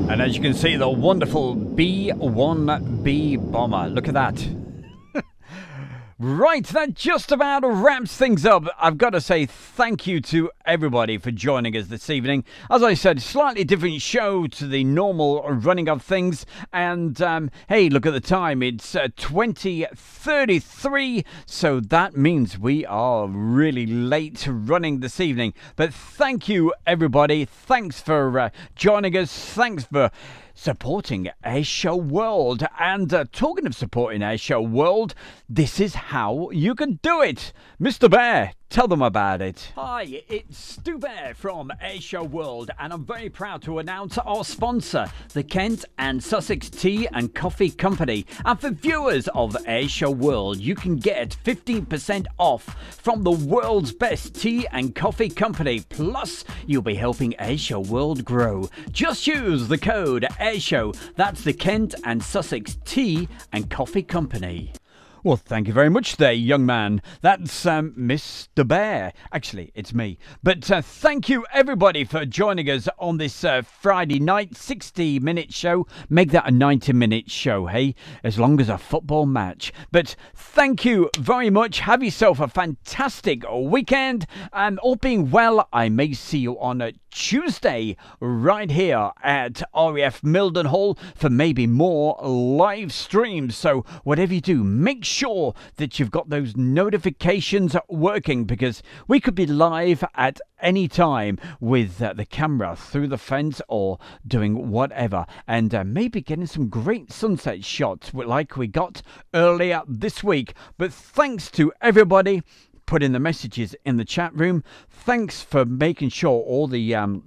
Speaker 1: And as you can see, the wonderful B-1B bomber. Look at that. Right, that just about wraps things up. I've got to say thank you to everybody for joining us this evening. As I said, slightly different show to the normal running of things. And hey, look at the time. It's 20:33. So that means we are really late running this evening. But thank you, everybody. Thanks for joining us. Thanks for supporting Airshow World. And talking of supporting Airshow World, this is how you can do it. Mr. Bear, tell them about it. Hi, it's Stu Bear from Airshow World, and I'm very proud to announce our sponsor, the Kent and Sussex Tea and Coffee Company. And for viewers of Airshow World, you can get 15% off from the world's best tea and coffee company. Plus, you'll be helping Airshow World grow. Just use the code Airshow. That's the Kent and Sussex Tea and Coffee Company. Well, thank you very much there, young man. That's Mr. Bear. Actually, it's me. But thank you, everybody, for joining us on this Friday night 60-minute show. Make that a 90-minute show, hey? As long as a football match. But thank you very much. Have yourself a fantastic weekend. And all being well, I may see you on Tuesday right here at RAF Mildenhall for maybe more live streams. So whatever you do, make sure that you've got those notifications working, because we could be live at any time with the camera through the fence or doing whatever, and maybe getting some great sunset shots like we got earlier this week. But thanks to everybody putting the messages in the chat room. Thanks for making sure all the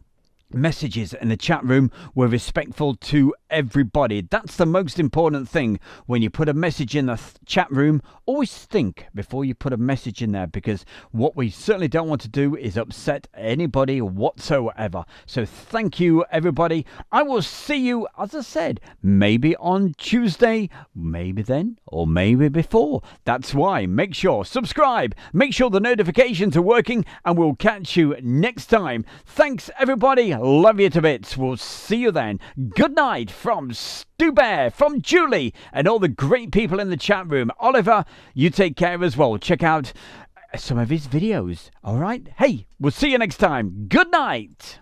Speaker 1: messages in the chat room were respectful to everybody. That's the most important thing. When you put a message in the chat room, always think before you put a message in there, because what we certainly don't want to do is upset anybody whatsoever. So thank you, everybody. I will see you, as I said, maybe on Tuesday, maybe then, or maybe before. That's why make sure subscribe, make sure the notifications are working, and we'll catch you next time. Thanks, everybody. Love you to bits. We'll see you then. Good night from Stu Bear, from Julie, and all the great people in the chat room. Oliver, you take care as well. Check out some of his videos. All right? Hey, we'll see you next time. Good night.